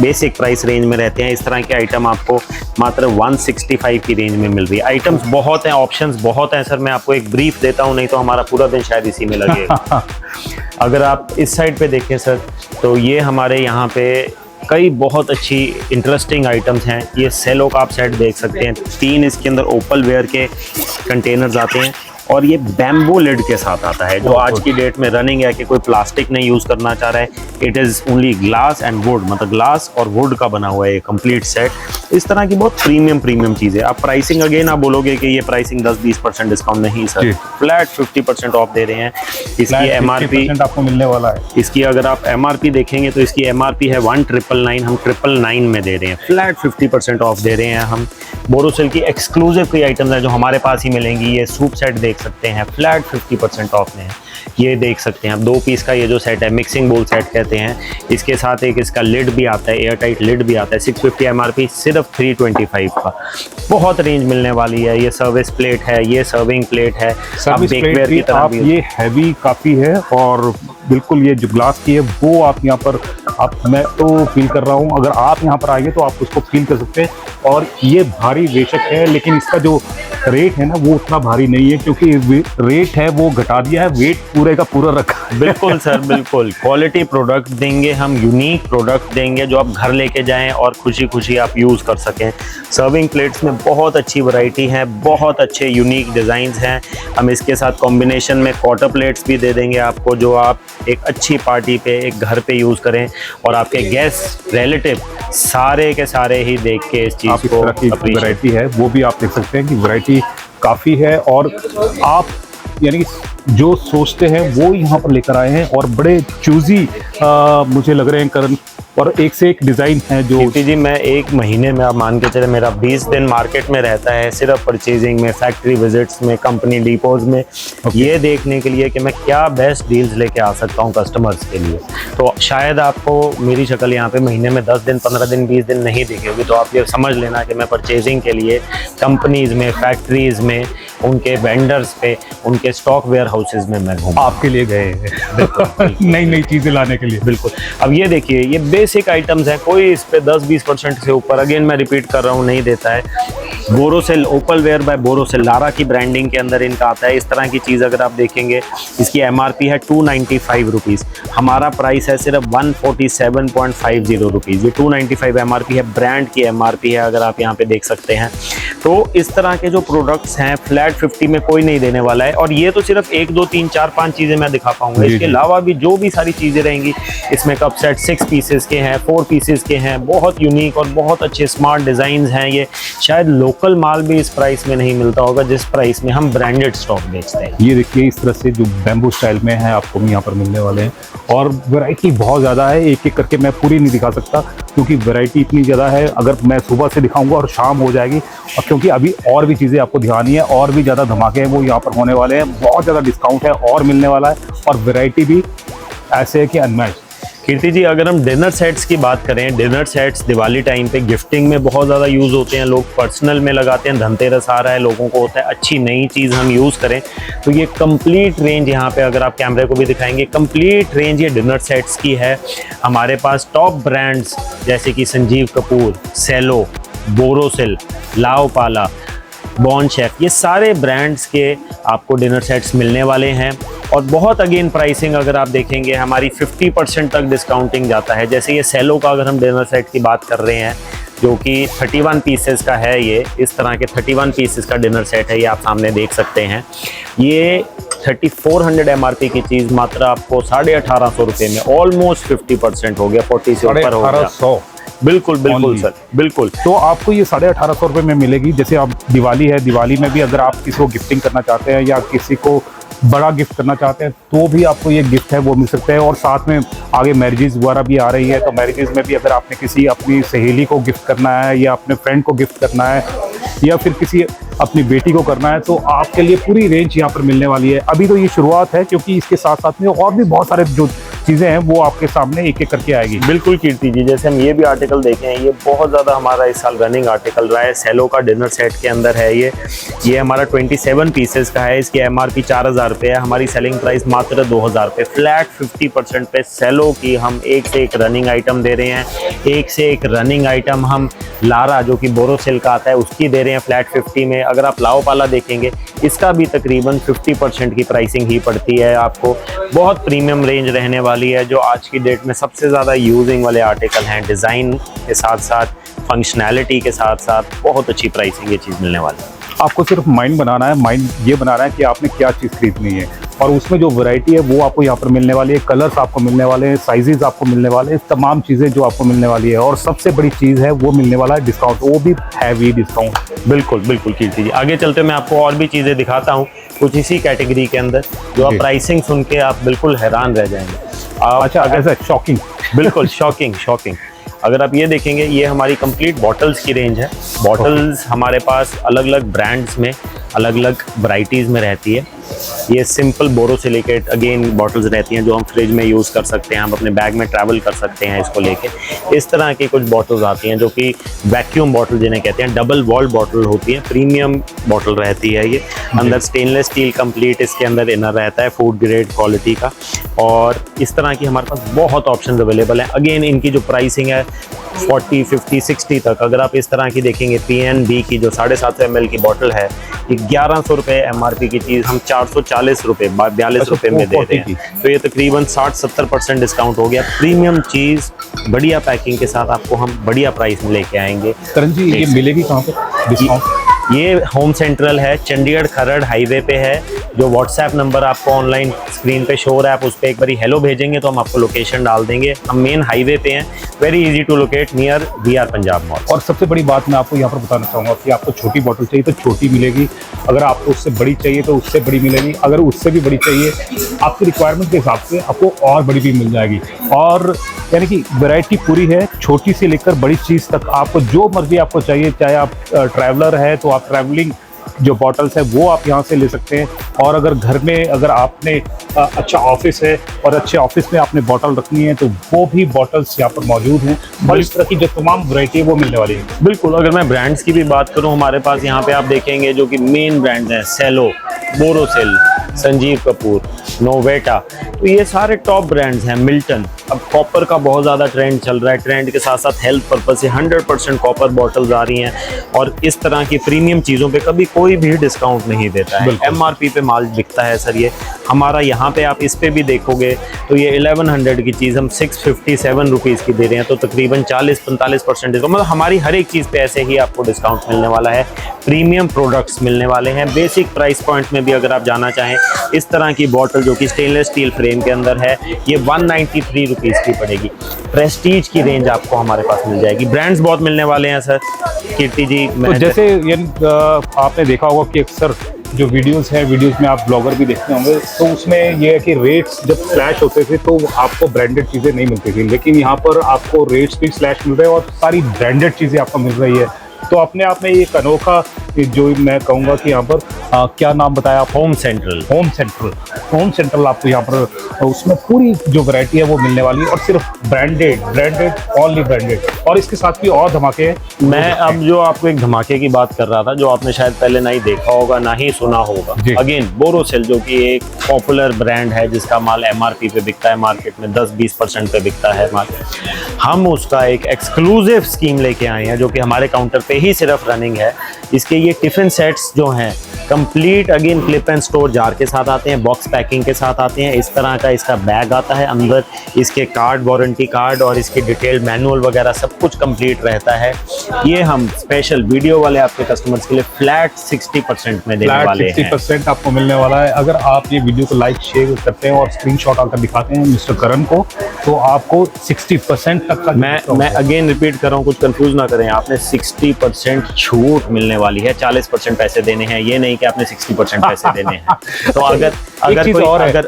बेसिक प्राइस रेंज में रहते हैं। इस तरह के आइटम आपको मात्र 165 की रेंज में मिल रही है। आइटम्स बहुत हैं, ऑप्शंस बहुत हैं सर, मैं आपको एक ब्रीफ देता हूं, नहीं तो हमारा पूरा दिन शायद इसी में लगेगा। अगर आप इस साइड पे देखें सर, तो ये हमारे यहाँ पे कई बहुत अच्छी इंटरेस्टिंग आइटम्स हैं। ये सेलो का आप सेट देख सकते हैं, 3 इसके अंदर ओपल वेयर के कंटेनर्स आते हैं, और ये बैम्बू लिड के साथ आता है, जो आज की डेट में रनिंग है कि कोई प्लास्टिक नहीं यूज करना चाह रहा है। It is only glass and would, मतलब ग्लास और वुड का बना हुआ है ये कंप्लीट सेट। इस तरह की बहुत प्रीमियम चीजें। आप प्राइसिंग अगेन आप बोलोगे कि ये प्राइसिंग 10-20% डिस्काउंट, नहीं सर, फ्लैट 50% ऑफ दे रहे हैं। इसकी एमआरपी आपको मिलने वाला है। इसकी अगर आप एमआरपी देखेंगे तो इसकी एमआरपी है 1999, हम 999 में दे रहे हैं, फ्लैट 50% ऑफ दे रहे हैं हम। बोरोसिल की एक्सक्लूसिव की आइटम्स हैं जो हमारे पास ही मिलेंगी। ये सूप सेट देख सकते हैं, फ्लैट 50% ऑफ में है। ये देख सकते हैं आप 2 पीस का ये जो सेट है, मिक्सिंग बोल सेट कहते हैं। इसके साथ एक इसका लिड भी आता है, एयर टाइट लिड भी आता है। 650 एमआरपी, सिर्फ 325 का। बहुत रेंज मिलने वाली है। ये सर्विस प्लेट है, ये सर्विंग प्लेट है, सर्विस प्लेट भी आप ये हैवी काफ़ी है, और बिल्कुल ये जो ग्लास की है वो आप यहाँ पर मैं तो फील कर रहा हूँ। अगर आप यहाँ पर आएंगे तो आप उसको फील कर सकते हैं। और ये भारी बेशक है, लेकिन इसका जो रेट है ना वो उतना भारी नहीं है, क्योंकि रेट है वो घटा दिया है, वेट पूरे का पूरा रखा है। बिल्कुल सर, बिल्कुल क्वालिटी प्रोडक्ट देंगे हम, यूनिक प्रोडक्ट देंगे जो आप घर लेके जाएं और खुशी खुशी आप यूज़ कर सकें। सर्विंग प्लेट्स में बहुत अच्छी वैरायटी है, बहुत अच्छे यूनिक डिज़ाइंस हैं। हम इसके साथ कॉम्बिनेशन में क्वार्टर प्लेट्स भी दे देंगे आपको, जो आप एक अच्छी पार्टी पे, एक घर पे यूज़ करें, और आपके गेस्ट रिलेटिव सारे के सारे ही देख के इस चीज़ को वैरायटी है वो भी आप देख सकते हैं कि वैरायटी काफ़ी है। और आप यानी जो सोचते हैं वो यहाँ पर लेकर आए हैं, और बड़े चूजी मुझे लग रहे हैं करण, और एक से एक डिज़ाइन है जो कीर्ति जी मैं एक महीने में आप मान के चले मेरा 20 दिन मार्केट में रहता है, सिर्फ परचेजिंग में, फैक्ट्री विजिट्स में, कंपनी डिपोज में, ये देखने के लिए कि मैं क्या बेस्ट डील्स लेके आ सकता हूँ कस्टमर्स के लिए। तो शायद आपको मेरी शक्ल यहाँ पे महीने में 10 दिन, 15 दिन, 20 दिन नहीं दिखेगी, तो आप ये समझ लेना कि मैं परचेजिंग के लिए कंपनीज में, फैक्ट्रीज में उनके वेंडर्स पे, उनके स्टॉक वेयर हाउसेज में मैं घूमा। आपके लिए गए हैं नई नई चीजें लाने के लिए। बिल्कुल। अब ये देखिए, ये बेसिक आइटम्स हैं, कोई इस पे 10-20% से ऊपर, अगेन मैं रिपीट कर रहा हूँ, नहीं देता है। बोरोसिल, ओपल वेयर बाय बोरोसिल, लारा की ब्रांडिंग के अंदर इनका आता है। इस तरह की चीज़ अगर आप देखेंगे, इसकी MRP है 295 रुपीज़, हमारा प्राइस है सिर्फ 147.50 रुपीज़। ये 295 MRP है, ब्रांड की MRP है, अगर आप यहाँ पे देख सकते हैं। तो इस तरह के जो प्रोडक्ट्स हैं फ्लैट 50 में कोई नहीं देने वाला है। और ये तो सिर्फ 1, 2, 3, 4, 5 चीज़ें मैं दिखा पाऊंगा, इसके अलावा भी जो भी सारी चीज़ें रहेंगी, इसमें कप सेट 6 पीसेस के हैं, 4 पीसेस के हैं, बहुत यूनिक और बहुत अच्छे स्मार्ट डिज़ाइन हैं। ये शायद लोकल माल भी इस प्राइस में नहीं मिलता होगा जिस प्राइस में हम ब्रांडेड स्टॉक बेचते हैं। ये देखिए, इस तरह से जो बैम्बू स्टाइल में है आपको यहाँ पर मिलने वाले हैं, और वैरायटी बहुत ज़्यादा है। एक एक करके मैं पूरी नहीं दिखा सकता क्योंकि वैरायटी इतनी ज़्यादा है। अगर मैं सुबह से दिखाऊंगा और शाम हो जाएगी, और क्योंकि अभी और भी चीज़ें आपको दिखानी है, और भी ज़्यादा धमाके हैं वो यहाँ पर होने वाले हैं। बहुत ज़्यादा डिस्काउंट है और मिलने वाला है, और वैरायटी भी ऐसे है कि अनमैच। कीर्ति जी, अगर हम डिनर सेट्स की बात करें, डिनर सेट्स दिवाली टाइम पे गिफ्टिंग में बहुत ज़्यादा यूज़ होते हैं, लोग पर्सनल में लगाते हैं। धनतेरस आ रहा है, लोगों को होता है अच्छी नई चीज़ हम यूज़ करें, तो ये कंप्लीट रेंज यहाँ पे अगर आप कैमरे को भी दिखाएंगे, कंप्लीट रेंज ये डिनर सेट्स की है। हमारे पास टॉप ब्रांड्स जैसे कि संजीव कपूर, सेलो, बोरोसिल, लाओपाला, बॉर्न शेफ, ये सारे ब्रांड्स के आपको डिनर सेट्स मिलने वाले हैं। और बहुत अगेन प्राइसिंग अगर आप देखेंगे, हमारी 50% तक डिस्काउंटिंग जाता है। जैसे ये सेलो का अगर हम डिनर सेट की बात कर रहे हैं, जो कि 31 पीसेस का है, ये इस तरह के 31 पीसेस का डिनर सेट है, ये आप सामने देख सकते हैं। ये 3400 MRP की चीज़ मात्र आपको 1850 रुपये में, ऑलमोस्ट 50% हो गया, 40 से ऊपर हो गया। बिल्कुल बिल्कुल सर, बिल्कुल। तो आपको ये 1850 रुपये में मिलेगी। जैसे अब दिवाली है, दिवाली में भी अगर आप किसी को गिफ्टिंग करना चाहते हैं या किसी को बड़ा गिफ्ट करना चाहते हैं, तो भी आपको ये गिफ्ट है वो मिल सकता है। और साथ में आगे मैरिजेस वगैरह भी आ रही है, तो मैरिजेस में भी अगर आपने किसी अपनी सहेली को गिफ्ट करना है, या अपने फ्रेंड को गिफ्ट करना है, या फिर किसी अपनी बेटी को करना है, तो आपके लिए पूरी रेंज यहाँ पर मिलने वाली है। अभी तो ये शुरुआत है, क्योंकि इसके साथ साथ में और भी बहुत सारे जो चीज़ें हैं वो आपके सामने एक एक करके आएगी। बिल्कुल कीर्ति जी, जैसे हम ये भी आर्टिकल देखें, ये बहुत ज़्यादा हमारा इस साल रनिंग आर्टिकल रहा है। सेलो का डिनर सेट के अंदर है ये हमारा 27 पीसेस का है। इसकी MRP 4000 रुपये है, हमारी सेलिंग प्राइस मात्र 2000 रुपये। फ्लैट 50% पे सेलो की हम एक से एक रनिंग आइटम दे रहे हैं। एक से एक रनिंग आइटम हम लारा, जो कि बोरोसिल का आता है, उसकी दे रहे हैं फ्लैट 50 में। अगर आप लाओपाला देखेंगे, इसका भी तकरीबन 50% की प्राइसिंग ही पड़ती है आपको। बहुत प्रीमियम रेंज रहने वाली है, जो आज की डेट में सबसे ज़्यादा यूजिंग वाले आर्टिकल हैं। डिज़ाइन के साथ साथ, फंक्शनैलिटी के साथ साथ बहुत अच्छी प्राइसिंग ये चीज़ मिलने वाली है। आपको सिर्फ माइंड बनाना है, माइंड ये बनाना है कि आपने क्या चीज़ खरीदनी है, और उसमें जो वैरायटी है वो आपको यहाँ पर मिलने वाली है। कलर्स आपको मिलने वाले हैं, साइजेस आपको मिलने वाले हैं, तमाम चीज़ें जो आपको मिलने वाली है। और सबसे बड़ी चीज़ है वो मिलने वाला है डिस्काउंट, वो भी हैवी डिस्काउंट। बिल्कुल बिल्कुल कीर्ति जी, आगे चलते मैं आपको और भी चीज़ें दिखाता हूँ कुछ इसी कैटेगरी के अंदर, जो आप प्राइसिंग सुन के आप बिल्कुल हैरान रह जाएंगे। अच्छा, ऐसा शॉकिंग। बिल्कुल शॉकिंग। अगर आप ये देखेंगे, ये हमारी कंप्लीट बॉटल्स की रेंज है। बॉटल्स हमारे पास अलग अलग ब्रांड्स में, अलग अलग वैरायटीज़ में रहती है। ये सिंपल बोरोसिलिकेट अगेन बॉटल्स रहती हैं, जो हम फ्रिज में यूज़ कर सकते हैं, हम अपने बैग में ट्रैवल कर सकते हैं इसको लेके। इस तरह की कुछ बॉटल्स आती हैं, जो कि वैक्यूम बॉटल जिन्हें कहते हैं, डबल वॉल बॉटल होती है, प्रीमियम बॉटल रहती है ये। अंदर स्टेनलेस स्टील कंप्लीट इसके अंदर इनर रहता है, फूड ग्रेड क्वालिटी का। और इस तरह की हमारे पास बहुत ऑप्शन अवेलेबल हैं। अगेन इनकी जो प्राइसिंग है 40, 50, 60 तक। अगर आप इस तरह की देखेंगे, PNB की जो 750 ml की बॉटल है, ये 1100 रुपये MRP की चीज़ हम 440 रुपये, 42 रुपये में दे रहे हैं। तो ये तकरीबन 60-70% डिस्काउंट हो गया। प्रीमियम चीज़ बढ़िया पैकिंग के साथ आपको हम बढ़िया प्राइस में लेके आएंगे। करण जी, ये मिलेगी कहाँ पर डिस्काउंट? ये होम सेंट्रल है, चंडीगढ़ खरड़ हाईवे पे है। जो व्हाट्सएप नंबर आपको ऑनलाइन स्क्रीन पे शो हो रहा है, आप उस पर एक बारी हेलो भेजेंगे तो हम आपको लोकेशन डाल देंगे। हम मेन हाईवे पे हैं, very easy to locate, near VR Punjab mall. और सबसे बड़ी बात मैं आपको यहाँ पर बताना चाहूँगा कि आपको छोटी बॉटल चाहिए तो छोटी मिलेगी, अगर आपको उससे बड़ी चाहिए तो उससे बड़ी मिलेगी, अगर उससे भी बड़ी चाहिए आपकी रिक्वायरमेंट के हिसाब से आपको और बड़ी भी मिल जाएगी। और यानी कि वैरायटी पूरी है, छोटी से लेकर बड़ी चीज़ तक आपको जो मर्जी आपको चाहिए। चाहे आप ट्रैवलर है तो आप ट्रैवलिंग जो बॉटल्स है वो आप यहाँ से ले सकते हैं। और अगर घर में अगर आपने अच्छा ऑफिस है और अच्छे ऑफिस में आपने बॉटल रखनी है तो वो भी बॉटल्स यहाँ पर मौजूद हैं और इस तरह की जो तमाम वैरायटी है वो मिलने वाली है। बिल्कुल, अगर मैं ब्रांड्स की भी बात करूं, हमारे पास यहाँ पे आप देखेंगे जो कि मेन ब्रांड हैं, सेलो, बोरोसिल, संजीव कपूर, नोवेटा, तो ये सारे टॉप ब्रांड्स हैं। मिल्टन, अब कॉपर का बहुत ज़्यादा ट्रेंड चल रहा है, ट्रेंड के साथ साथ हेल्थ पर्पज से 100% कॉपर बॉटल्स आ रही हैं और इस तरह की प्रीमियम चीज़ों पे कभी कोई भी डिस्काउंट नहीं देता है। MRP पे माल बिकता है सर। ये हमारा यहाँ पे आप इस पे भी देखोगे तो ये 1100 की चीज़ हम 657 रुपीज़ की दे रहे हैं, तो तकरीबन 40-45% डिस्काउंट, मतलब हमारी हर एक चीज़ पे ऐसे ही आपको डिस्काउंट मिलने वाला है। प्रीमियम प्रोडक्ट्स मिलने वाले हैं। बेसिक प्राइस पॉइंट में भी अगर आप जाना चाहें, इस तरह की बॉटल जो कि स्टेनलेस स्टील फ्रेम के अंदर है, ये 193 रुपीज़ की पड़ेगी। प्रेस्टीज की रेंज आपको हमारे पास मिल जाएगी। ब्रांड्स बहुत मिलने वाले हैं सर। कीर्ति जी, तो जैसे आपने देखा होगा कि अक्सर जो वीडियोस हैं, वीडियोस में आप ब्लॉगर भी देखते होंगे, तो उसमें ये है कि रेट्स जब स्लैश होते थे तो आपको ब्रांडेड चीज़ें नहीं मिलती थी, लेकिन यहाँ पर आपको रेट्स भी स्लैश मिल रहे हैं और सारी ब्रांडेड चीज़ें आपको मिल रही है। तो अपने आप में एक अनोखा, जो मैं कहूँगा कि यहाँ पर क्या नाम बताया आप? होम सेंट्रल आपको यहाँ पर उसमें पूरी जो वैरायटी है वो मिलने वाली है और सिर्फ ब्रांडेड ओनली ब्रांडेड। और इसके साथ भी और धमाके हैं। मैं अब जो आपको एक धमाके की बात कर रहा था, जो आपने शायद पहले नहीं देखा होगा, ना ही सुना होगा। अगेन, बोरोसिल जो कि एक पॉपुलर ब्रांड है जिसका माल MRP पे बिकता है, मार्केट में 10-20% पे बिकता है माल। हम उसका एक एक्सक्लूसिव स्कीम लेके आए हैं जो कि हमारे काउंटर पे ही सिर्फ रनिंग है। इसके ये टिफिन सेट्स जो हैं complete, again clip and store jar के साथ आते हैं, बॉक्स पैकिंग के साथ आते हैं। इस तरह का इसका बैग आता है, अंदर इसके कार्ड, वारंटी कार्ड और इसके डिटेल्ड मैनुअल वगैरह सब कुछ कंप्लीट रहता है। ये हम स्पेशल वीडियो वाले आपके कस्टमर्स के लिए फ्लैट 60% में देने वाले हैं। 60% आपको मिलने वाला है। अगर आप ये वीडियो को लाइक शेयर करते हैं और स्क्रीनशॉट आकर दिखाते हैं मिस्टर करण को, तो आपको 60% तक का, मैं अगेन रिपीट कर रहा हूँ, कुछ कंफ्यूज ना करें, आपने 60% छूट मिलने वाली है। 40% पैसे देने हैं, ये नहीं कि आपने 60% पैसे देने हैं। तो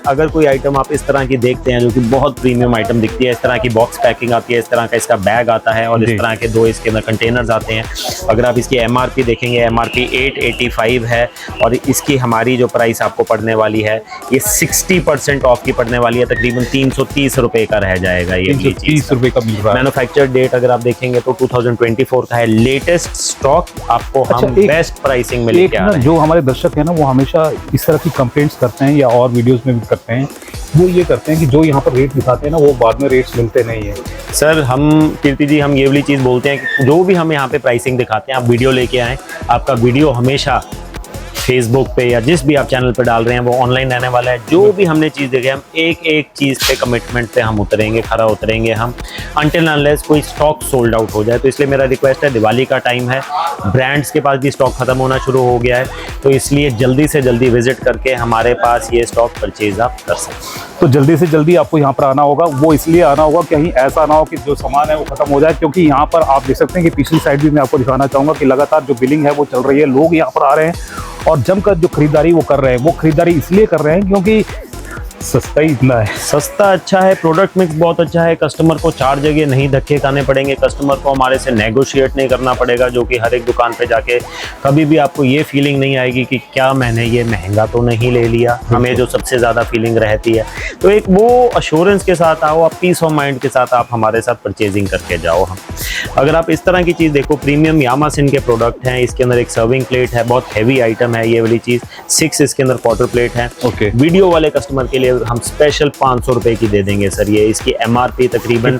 अगर कोई आइटम आप इस तरह की देखते हैं जो कि बहुत प्रीमियम आइटम दिखती है, इस तरह की बॉक्स पैकिंग आती है, इस तरह का इसका बैग आता है और इस तरह के 2 इसके अंदर कंटेनर्स आते हैं। अगर आप इसकी MRP देखेंगे, MRP 885 है और इसकी हमारी जो प्राइस आपको पड़ने वाली है ये 60% ऑफ की पड़ने वाली है, तकरीबन 330 रुपए का रह जाएगा। ये 330 रुपए का मिल रहा है। मैन्युफैक्चर डेट अगर आप देखेंगे तो 2024 का है। लेटेस्ट स्टॉक आपको हम बेस्ट प्राइसिंग में लेके आ रहे हैं। जो हमारे दर्शक है ना, वो हमेशा इस तरह की कंप्लेंट्स करते हैं या और वीडियोस में भी करते हैं, वो ये करते हैं कि जो यहाँ पर रेट दिखाते हैं ना, वो बाद में रेट्स मिलते नहीं है। सर, हम कीर्ति जी, हम ये वाली चीज़ बोलते हैं कि जो भी हम यहाँ पे प्राइसिंग दिखाते हैं, आप वीडियो लेके आएँ, आपका वीडियो हमेशा फेसबुक पे या जिस भी आप चैनल पे डाल रहे हैं वो ऑनलाइन रहने वाला है। जो भी हमने चीज़ देखी, हम एक चीज़ पे कमिटमेंट पे हम उतरेंगे, खरा उतरेंगे हम, अनटिल अनलेस कोई स्टॉक सोल्ड आउट हो जाए। तो इसलिए मेरा रिक्वेस्ट है, दिवाली का टाइम है, ब्रांड्स के पास भी स्टॉक खत्म होना शुरू हो गया है, तो इसलिए जल्दी से जल्दी विजिट करके हमारे पास ये स्टॉक परचेज आप कर सकते हैं। तो जल्दी से जल्दी आपको यहाँ पर आना होगा। वो इसलिए आना होगा, कहीं ऐसा ना हो कि जो सामान है वो खत्म हो जाए, क्योंकि यहाँ पर आप देख सकते हैं कि पिछली साइड भी मैं आपको दिखाना चाहूँगा कि लगातार जो बिलिंग है वो चल रही है। लोग यहाँ पर आ रहे हैं और जमकर जो खरीदारी वो कर रहे हैं, वो खरीदारी इसलिए कर रहे हैं क्योंकि सस्ता ही इतना है। सस्ता अच्छा है, प्रोडक्ट मिक्स बहुत अच्छा है, कस्टमर को 4 जगह नहीं धक्के खाने पड़ेंगे, कस्टमर को हमारे से नेगोशिएट नहीं करना पड़ेगा, जो कि हर एक दुकान पे जाके कभी भी आपको ये फीलिंग नहीं आएगी कि क्या मैंने ये महंगा तो नहीं ले लिया। हमें जो सबसे ज़्यादा फीलिंग रहती है, तो एक वो अश्योरेंस के साथ आओ, आप पीस ऑफ माइंड के साथ आप हमारे साथ परचेजिंग करके जाओ। हम अगर आप इस तरह की चीज़ देखो, प्रीमियम यामासिन के प्रोडक्ट हैं, इसके अंदर एक सर्विंग प्लेट है, बहुत हैवी आइटम है ये वाली चीज़, 6 इसके अंदर क्वार्टर प्लेट है। ओके, वीडियो वाले कस्टमर के लिए हम स्पेशल 500 रुपए की दे देंगे सर। ये इसकी MRP तकरीबन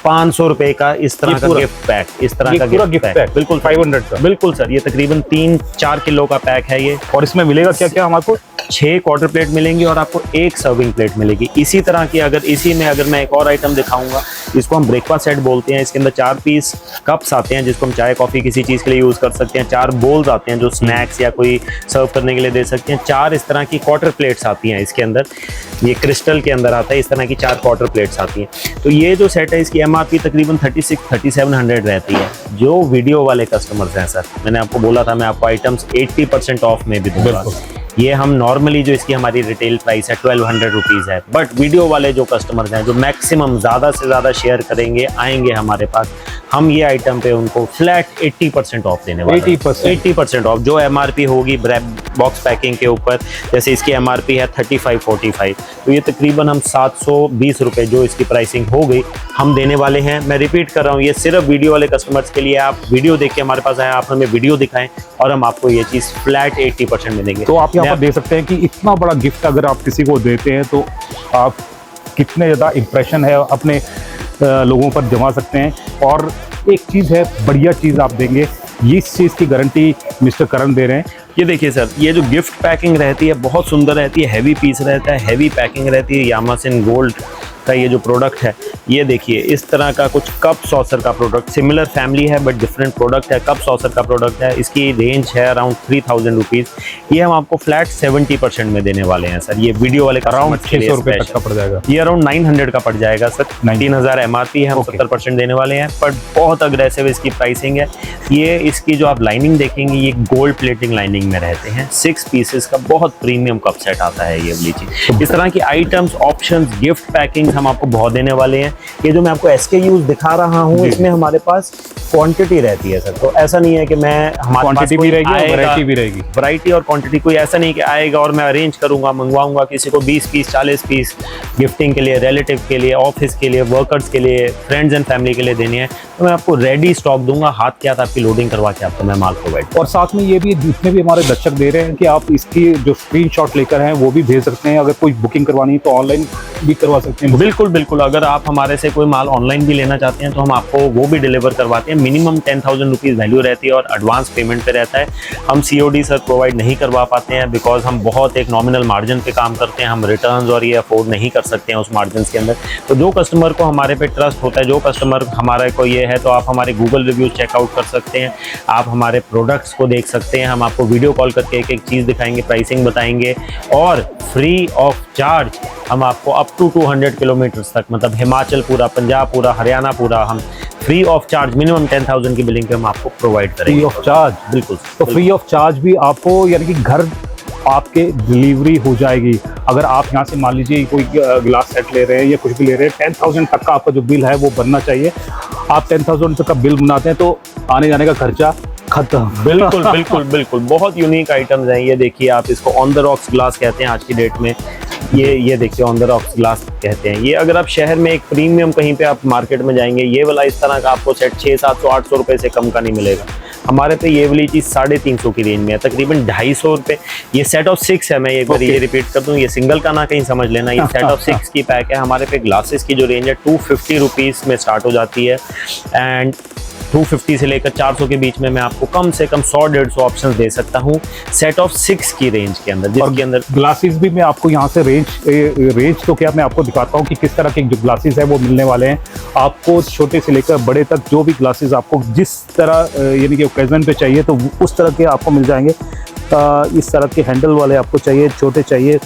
500 रुपए का इस तरह का गिफ्ट पैक, इस तरह का गिफ्ट पैक, बिल्कुल 500 का, बिल्कुल सर। ये तकरीबन 3-4 किलो का पैक है ये। और इसमें मिलेगा क्या क्या हमारे को? 6 क्वार्टर प्लेट मिलेंगी और आपको 1 सर्विंग प्लेट मिलेगी। इसी तरह की इसी में अगर मैं एक और आइटम दिखाऊंगा, इसको हम ब्रेकफास्ट सेट बोलते हैं। इसके अंदर 4 पीस कप्स आते हैं जिसको हम चाय कॉफ़ी किसी चीज़ के लिए यूज़ कर सकते हैं। 4 बोल्स आते हैं जो स्नैक्स या कोई सर्व करने के लिए दे सकते हैं। 4 इस तरह की क्वार्टर प्लेट्स आती हैं इसके अंदर, ये क्रिस्टल के अंदर आता है, इस तरह की 4 क्वार्टर प्लेट्स आती हैं। तो ये जो सेट है इसकी MRP तकरीबन 36-3700 रहती है। जो वीडियो वाले कस्टमर्स हैं सर, मैंने आपको बोला था मैं आपको आइटम्स 80% ऑफ में भी दूंगा। ये हम नॉर्मली जो इसकी हमारी रिटेल प्राइस है 1200 रुपीज़ है, बट वीडियो वाले जो कस्टमर्स हैं जो मैक्सिमम ज़्यादा से ज़्यादा शेयर करेंगे आएंगे हमारे पास, हम ये आइटम पे उनको फ्लैट 80% ऑफ देने वाले हैं। 80% ऑफ जो MRP होगी बॉक्स पैकिंग के ऊपर, जैसे इसकी MRP है 3545, तो ये तकरीबन हम 720 रुपये जो इसकी प्राइसिंग हो गई हम देने वाले हैं। मैं रिपीट कर रहा हूँ, ये सिर्फ वीडियो वाले कस्टमर्स के लिए। आप वीडियो देख के हमारे पास आए, आप हमें वीडियो दिखाएं और हम आपको ये चीज़ फ्लैट 80% में देंगे। तो आप यहाँ पर दे सकते हैं कि इतना बड़ा गिफ्ट अगर आप किसी को देते हैं तो आप कितने ज़्यादा इम्प्रेशन है अपने लोगों पर जमा सकते हैं। और एक चीज़ है, बढ़िया चीज़ आप देंगे, इस चीज़ की गारंटी मिस्टर करण दे रहे हैं। ये देखिए सर, ये जो गिफ्ट पैकिंग रहती है बहुत सुंदर रहती है, हैवी पीस रहता है, हैवी पैकिंग रहती है। यामासिन गोल्ड का ये जो प्रोडक्ट है, ये देखिए इस तरह का कुछ कप सॉसर का प्रोडक्ट, सिमिलर फैमिली है बट डिफरेंट प्रोडक्ट है। कप सॉसर का प्रोडक्ट है, इसकी रेंज है अराउंड 3000 रुपीज़। ये हम आपको फ्लैट 70% में देने वाले हैं सर। ये वीडियो वाले अराउंड 600 रुपये तक का पड़ जाएगा। ये अराउंड 900 का पड़ जाएगा सर। 3000 MRP है, हम 70% देने वाले हैं, पर बहुत अग्रेसिव इसकी प्राइसिंग है। ये इसकी जो आप लाइनिंग देखेंगे, ये गोल्ड प्लेटिंग लाइनिंग में रहते हैं। 6 पीसेस का बहुत प्रीमियम कप सेट आता है ये वाली चीज़। इस तरह की आइटम्स, ऑप्शंस, गिफ्ट पैकिंग हम आपको बहुत देने वाले हैं। ये जो मैं आपको SKUs दिखा रहा हूँ, इसमें हमारे पास क्वांटिटी रहती है सर। तो ऐसा नहीं है कि मैं हमारे क्वांटिटी भी रहेगी और वैरायटी भी रहेगी। वैरायटी और क्वांटिटी, कोई ऐसा नहीं कि आएगा और मैं अरेंज करूंगा, मंगवाऊंगा किसी को 20 पीस 40 पीस गिफ्टिंग के लिए, रिलेटिव के लिए, ऑफिस के लिए, वर्कर्स के लिए, फ्रेंड्स एंड फैमिली के लिए देनी है, तो मैं आपको रेडी स्टॉक दूंगा, हाथ के हाथ आपकी लोडिंग करवा के आपको मैं माल प्रोवाइड। और साथ में ये भी, जितने भी हमारे दर्शक दे रहे हैं कि आप इसकी जो स्क्रीनशॉट लेकर हैं वो भी भेज सकते हैं। अगर कोई बुकिंग करवानी है तो ऑनलाइन भी करवा सकते हैं। बिल्कुल बिल्कुल, अगर आप हमारे से कोई माल ऑनलाइन भी लेना चाहते हैं तो हम आपको वो भी डिलीवर करवाते हैं। मिनिमम 10,000 रुपीज़ वैल्यू रहती है और एडवांस पेमेंट पे रहता है। हम COD सर प्रोवाइड नहीं करवा पाते हैं, बिकॉज हम बहुत एक नॉमिनल मार्जिन पे काम करते हैं। हम रिटर्न्स और ये अफोर्ड नहीं कर सकते हैं उस मार्जिन के अंदर। तो जो कस्टमर को हमारे पे ट्रस्ट होता है, जो कस्टमर हमारे को ये है, तो आप हमारे गूगल रिव्यूज चेकआउट कर सकते हैं, आप हमारे प्रोडक्ट्स को देख सकते हैं। हम आपको वीडियो कॉल करके एक एक चीज़ दिखाएंगे, प्राइसिंग बताएंगे, और फ्री ऑफ चार्ज हम आपको अप टू 200 किलोमीटर्स तक, मतलब हिमाचल पूरा, पंजाब पूरा, हरियाणा पूरा, हम फ्री ऑफ चार्ज मिनिमम 10,000 की बिलिंग पे हम आपको प्रोवाइड करेंगे। Free of charge? बिल्कुल। तो फ्री ऑफ चार्ज भी आपको, यानी कि घर आपके डिलीवरी हो जाएगी। अगर आप यहाँ से मान लीजिए कोई ग्लास सेट ले रहे हैं या कुछ भी ले रहे हैं, 10,000 तक का आपका जो बिल है वो बनना चाहिए। आप 10,000 तक का बिल बनाते हैं तो आने जाने का खर्चा खत्म। बिल्कुल बिल्कुल बिल्कुल, बहुत यूनिक आइटम्स हैं। ये देखिए, आप इसको ऑन द रॉक्स ग्लास कहते हैं आज की डेट में। ये देखिए, ऑन द रॉक्स ग्लास कहते हैं। ये अगर आप शहर में एक प्रीमियम कहीं पे आप मार्केट में जाएंगे, ये वाला इस तरह का आपको सेट 600, 700, 800 रुपये से कम का नहीं मिलेगा। हमारे पे ये वाली चीज़ 350 की रेंज में है, तकरीबन 250 रुपये। ये सेट ऑफ 6 है, मैं एक बार ये रिपीट कर दूँ, ये सिंगल का ना कहीं समझ लेना, ये सेट ऑफ 6 की पैक है। हमारे पे ग्लासेस की जो रेंज है 250 रुपीज़ में स्टार्ट हो जाती है, एंड 250 से लेकर 400 के बीच में मैं आपको कम से कम 100-150 ऑप्शंस दे सकता हूँ सेट ऑफ 6 की रेंज के अंदर, जिसके अंदर ग्लासेस भी मैं आपको यहाँ से रेंज तो क्या मैं आपको दिखाता हूँ कि किस तरह के जो ग्लासेस है वो मिलने वाले हैं आपको। छोटे से लेकर बड़े तक जो भी ग्लासेस आपको जिस तरह यानी कि ओकेजन पे चाहिए तो उस तरह के आपको मिल जाएंगे। इस तरह के हैंडल वाले आपको चाहिए, छोटे चाहिए,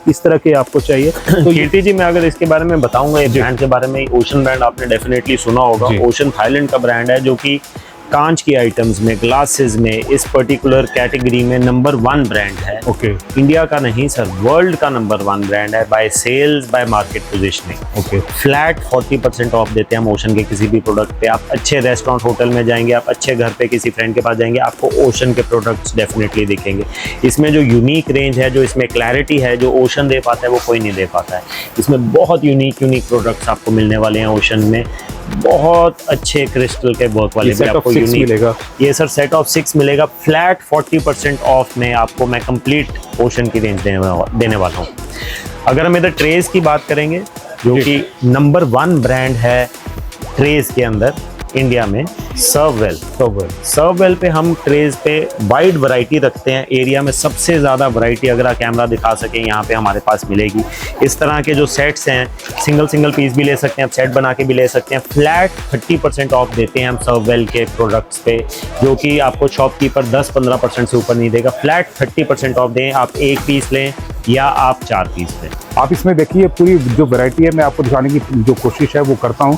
इस तरह के आपको चाहिए। तो कीर्ति जी, मैं अगर इसके बारे में बताऊंगा, इस ब्रांड के बारे में, ओशन ब्रांड आपने डेफिनेटली सुना होगा। ओशन थाईलैंड का ब्रांड है जो कि कांच की आइटम्स में, ग्लासेस में, इस पर्टिकुलर कैटेगरी में नंबर 1 ब्रांड है। इंडिया का नहीं सर, वर्ल्ड का नंबर 1 ब्रांड है by sales, by market positioning. Flat 40% off देते हैं हम ओशन के किसी भी प्रोडक्ट पे। आप अच्छे रेस्टोरेंट, होटल में जाएंगे, आप अच्छे घर पे किसी फ्रेंड के पास जाएंगे, आपको ओशन के प्रोडक्ट्स डेफिनेटली दिखेंगे। इसमें जो यूनिक रेंज है, जो इसमें क्लैरिटी है, जो ओशन दे पाता है वो कोई नहीं दे पाता है। इसमें बहुत यूनिक प्रोडक्ट्स आपको मिलने वाले हैं ओशन में। बहुत अच्छे क्रिस्टल के वर्क वाले भी आपको यूनिक मिलेगा। ये सर सेट ऑफ 6 मिलेगा फ्लैट 40% ऑफ में आपको मैं कंप्लीट ओशन की रेंज देने वाला हूँ। अगर हम इधर ट्रेज की बात करेंगे, जो कि नंबर 1 ब्रांड है ट्रेज के अंदर इंडिया में, सर्ववेल पे हम ट्रेज पे वाइड वैरायटी रखते हैं। एरिया में सबसे ज़्यादा वैरायटी, अगर आप कैमरा दिखा सकें, यहाँ पे हमारे पास मिलेगी। इस तरह के जो सेट्स हैं, सिंगल पीस भी ले सकते हैं, आप सेट बना के भी ले सकते हैं। फ्लैट 30% ऑफ देते हैं हम सर्ववेल के प्रोडक्ट्स पे, जो कि आपको शॉपकीपर 10-15% से ऊपर नहीं देगा। फ्लैट 30% ऑफ दें, आप 1 पीस लें या आप 4 पीस लें। आप इसमें देखिए पूरी जो वैरायटी है, मैं आपको दिखाने की जो कोशिश है वो करता हूँ।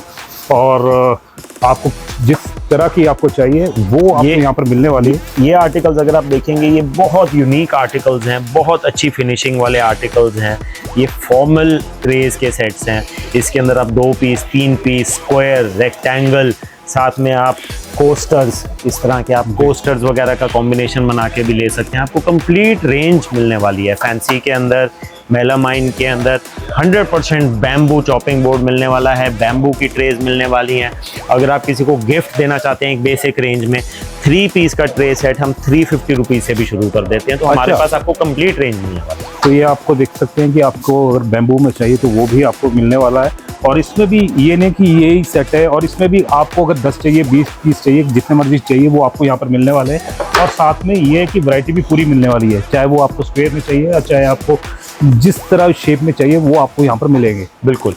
और आपको जिस तरह की आपको चाहिए वो आपको यहाँ पर मिलने वाली है। ये आर्टिकल्स अगर आप देखेंगे ये बहुत यूनिक आर्टिकल्स हैं, बहुत अच्छी फिनिशिंग वाले आर्टिकल्स हैं। ये फॉर्मल ट्रेज के सेट्स हैं। इसके अंदर आप 2 पीस, 3 पीस, स्क्वायर, रेक्टेंगल, साथ में आप कोस्टर्स, इस तरह के आप कोस्टर्स वगैरह का कॉम्बिनेशन बना के भी ले सकते हैं। आपको कंप्लीट रेंज मिलने वाली है। फैंसी के अंदर, मेलामाइन के अंदर 100% बैम्बू चॉपिंग बोर्ड मिलने वाला है। बैम्बू की ट्रेज मिलने वाली हैं। अगर आप किसी को गिफ्ट देना चाहते हैं एक बेसिक रेंज में, 3 पीस का ट्रे सेट हम 350 रुपीज़ से भी शुरू कर देते हैं। तो हमारे पास आपको कंप्लीट रेंज मिलने वाला है। तो ये आपको देख सकते हैं कि आपको अगर बैम्बू में चाहिए तो वो भी आपको मिलने वाला है। और इसमें भी ये नहीं कि यही सेट है, और इसमें भी आपको अगर 10 चाहिए, 20 पीस चाहिए, जितने मर्जी चाहिए वो आपको यहाँ पर मिलने वाले हैं। और साथ में ये है कि वैरायटी भी पूरी मिलने वाली है, चाहे वो आपको स्क्वायर में चाहिए या चाहे आपको जिस तरह शेप में चाहिए वो आपको यहाँ पर मिलेंगे। बिल्कुल।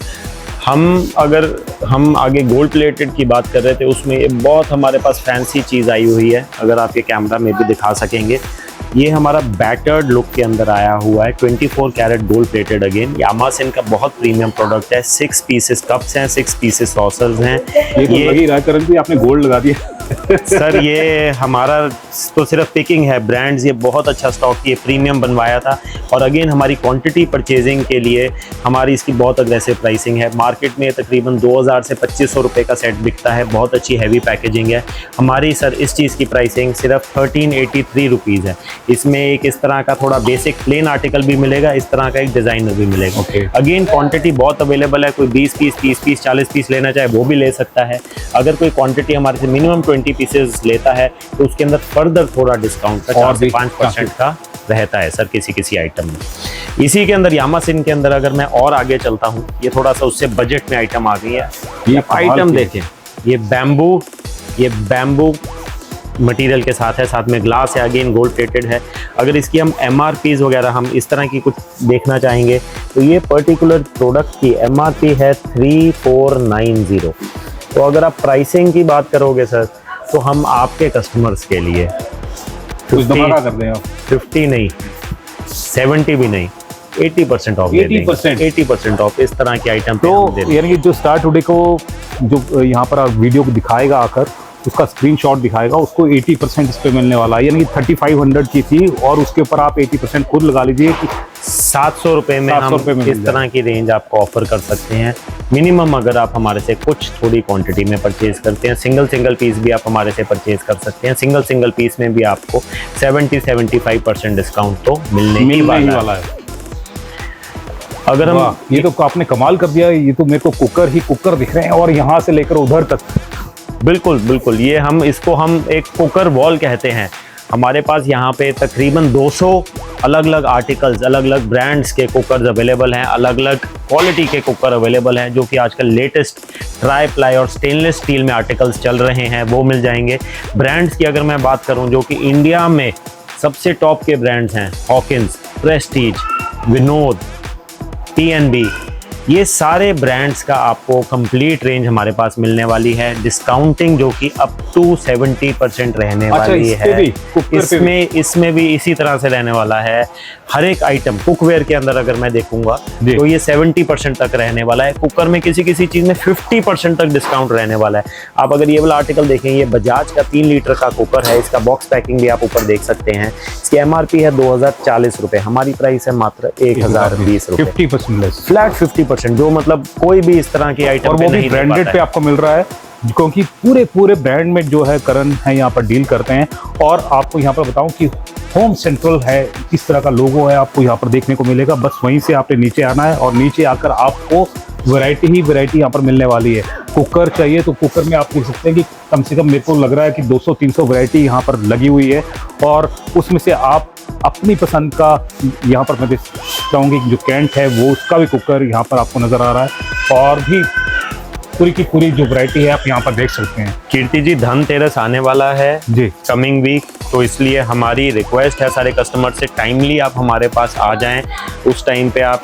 अगर हम आगे गोल्ड प्लेटेड की बात कर रहे थे, उसमें ये बहुत हमारे पास फैंसी चीज़ आई हुई है। अगर आप ये कैमरा में भी दिखा सकेंगे, ये हमारा बैटर्ड लुक के अंदर आया हुआ है। 24 कैरेट गोल्ड प्लेटेड अगेन। यामासिन का बहुत प्रीमियम प्रोडक्ट है। 6 पीसेस कप्स हैं, 6 पीसेस सॉसर्स हैं। ये तो लगी रहा करण जी, आपने गोल्ड लगा दिया। सर ये हमारा तो सिर्फ पिकिंग है। ब्रांड्स ये बहुत अच्छा स्टॉक, ये प्रीमियम बनवाया था। और अगेन हमारी क्वांटिटी परचेजिंग के लिए हमारी इसकी बहुत अग्रेसिव प्राइसिंग है। मार्केट में तकरीबन 2000 से 2500 रुपये का सेट बिकता है। बहुत अच्छी हैवी पैकेजिंग है। हमारी सर इस चीज़ की प्राइसिंग सिर्फ 1383 रुपीज़ है। इसमें एक इस तरह का थोड़ा बेसिक प्लेन आर्टिकल भी मिलेगा, इस तरह का एक डिज़ाइनर भी मिलेगा। अगेन क्वांटिटी बहुत अवेलेबल है। कोई 20 पीस, 30 पीस, 40 पीस लेना चाहे वो भी ले सकता है। अगर कोई क्वांटिटी हमारे से मिनिमम 20 पीसेस लेता है तो उसके अंदर फर्दर थोड़ा डिस्काउंट 4 से 5% का रहता है सर किसी आइटम में। इसी के अंदर यामासिन के अंदर अगर मैं और आगे चलता हूँ, ये थोड़ा सा उससे बजट में आइटम आ गई है। ये आइटम देखें, ये बैम्बू मटेरियल के साथ है, साथ में ग्लास है, अगेन गोल्ड प्लेटेड है। अगर इसकी हम MRPs वगैरह हम इस तरह की कुछ देखना चाहेंगे तो ये पर्टिकुलर प्रोडक्ट की MRP है 3490। तो अगर आप प्राइसिंग की बात करोगे सर, तो हम आपके कस्टमर्स के लिए 50 कर दें आप, 50 नहीं, 70 भी नहीं, 80% ऑफ, 80% ऑफ इस तरह की आइटम। तो यानी कि जो स्टार टुडे को जो यहाँ पर आप वीडियो को दिखाएगा आकर, उसका स्क्रीनशॉट दिखाएगा, उसको 80% इस पे मिलने वाला है। यानी कि 3500 की थी और उसके ऊपर आप 80% खुद लगा लीजिए कि 700 रुपये में हम इस तरह की रेंज आपको ऑफर कर सकते हैं। मिनिमम अगर आप हमारे से कुछ थोड़ी क्वांटिटी में परचेज करते हैं, सिंगल पीस भी आप हमारे से परचेज कर सकते हैं। सिंगल पीस में भी आपको 70-75% डिस्काउंट तो मिलने ही वाला है। अगर हम ये तो आपने कमाल कर दिया। ये तो मेरे को कुकर दिख रहे हैं और यहाँ से लेकर उधर तक। बिल्कुल, ये हम एक कुकर वॉल कहते हैं। हमारे पास यहाँ पे तकरीबन 200 अलग-अलग आर्टिकल्स, अलग-अलग ब्रांड्स के कुकर्स अवेलेबल हैं। अलग-अलग क्वालिटी के कुकर अवेलेबल हैं, जो कि आजकल लेटेस्ट ट्राई प्लाई और स्टेनलेस स्टील में आर्टिकल्स चल रहे हैं, वो मिल जाएंगे। ब्रांड्स की अगर मैं बात करूँ जो कि इंडिया में सबसे टॉप के ब्रांड्स हैं, हॉकिंस, प्रेस्टीज, विनोद, P&B, ये सारे ब्रांड्स का आपको कंप्लीट रेंज हमारे पास मिलने वाली है। डिस्काउंटिंग जो कि अप टू 70% रहने वाली है। इसमें भी इसी तरह से रहने वाला है। हर एक आइटम कुकवेयर के अंदर अगर मैं देखूंगा तो ये 70% तक रहने वाला है। कुकर में किसी चीज़ में 50% तक डिस्काउंट रहने वाला है। आप अगर ये वाला आर्टिकल देखें, ये बजाज का 3 लीटर का कुकर है। इसका बॉक्स पैकिंग भी आप ऊपर देख सकते हैं। इसकी MRP है 2040 रुपये, हमारी प्राइस है मात्र 1020 रुपये। 50% लेस, फ्लैट 50%, जो मतलब कोई भी इस तरह की आइटम और वो भी ब्रांडेड पे आपको मिल रहा है, क्योंकि पूरे ब्रांड में जो है करण है यहाँ पर डील करते हैं। और आपको यहाँ पर बताऊं कि होम सेंट्रल है, इस तरह का लोगो है आपको यहाँ पर देखने को मिलेगा। बस वहीं से आपने नीचे आना है और नीचे आकर आपको वैरायटी यहाँ पर मिलने वाली है। कुकर चाहिए तो कुकर में आप देख सकते हैं कि कम से कम मेरे को लग रहा है कि 200-300 वैरायटी यहाँ पर लगी हुई है। और उसमें से आप अपनी पसंद का यहाँ पर मैं देख चाहूँगी जो कैंट है वो उसका भी कुकर यहाँ पर आपको नज़र आ रहा है। और भी पूरी की पूरी जो वैरायटी है आप यहाँ पर देख सकते हैं। कीर्ति जी, धनतेरस आने वाला है जी, कमिंग वीक, तो इसलिए हमारी रिक्वेस्ट है सारे कस्टमर से, टाइमली आप हमारे पास आ जाएं। उस टाइम पे आप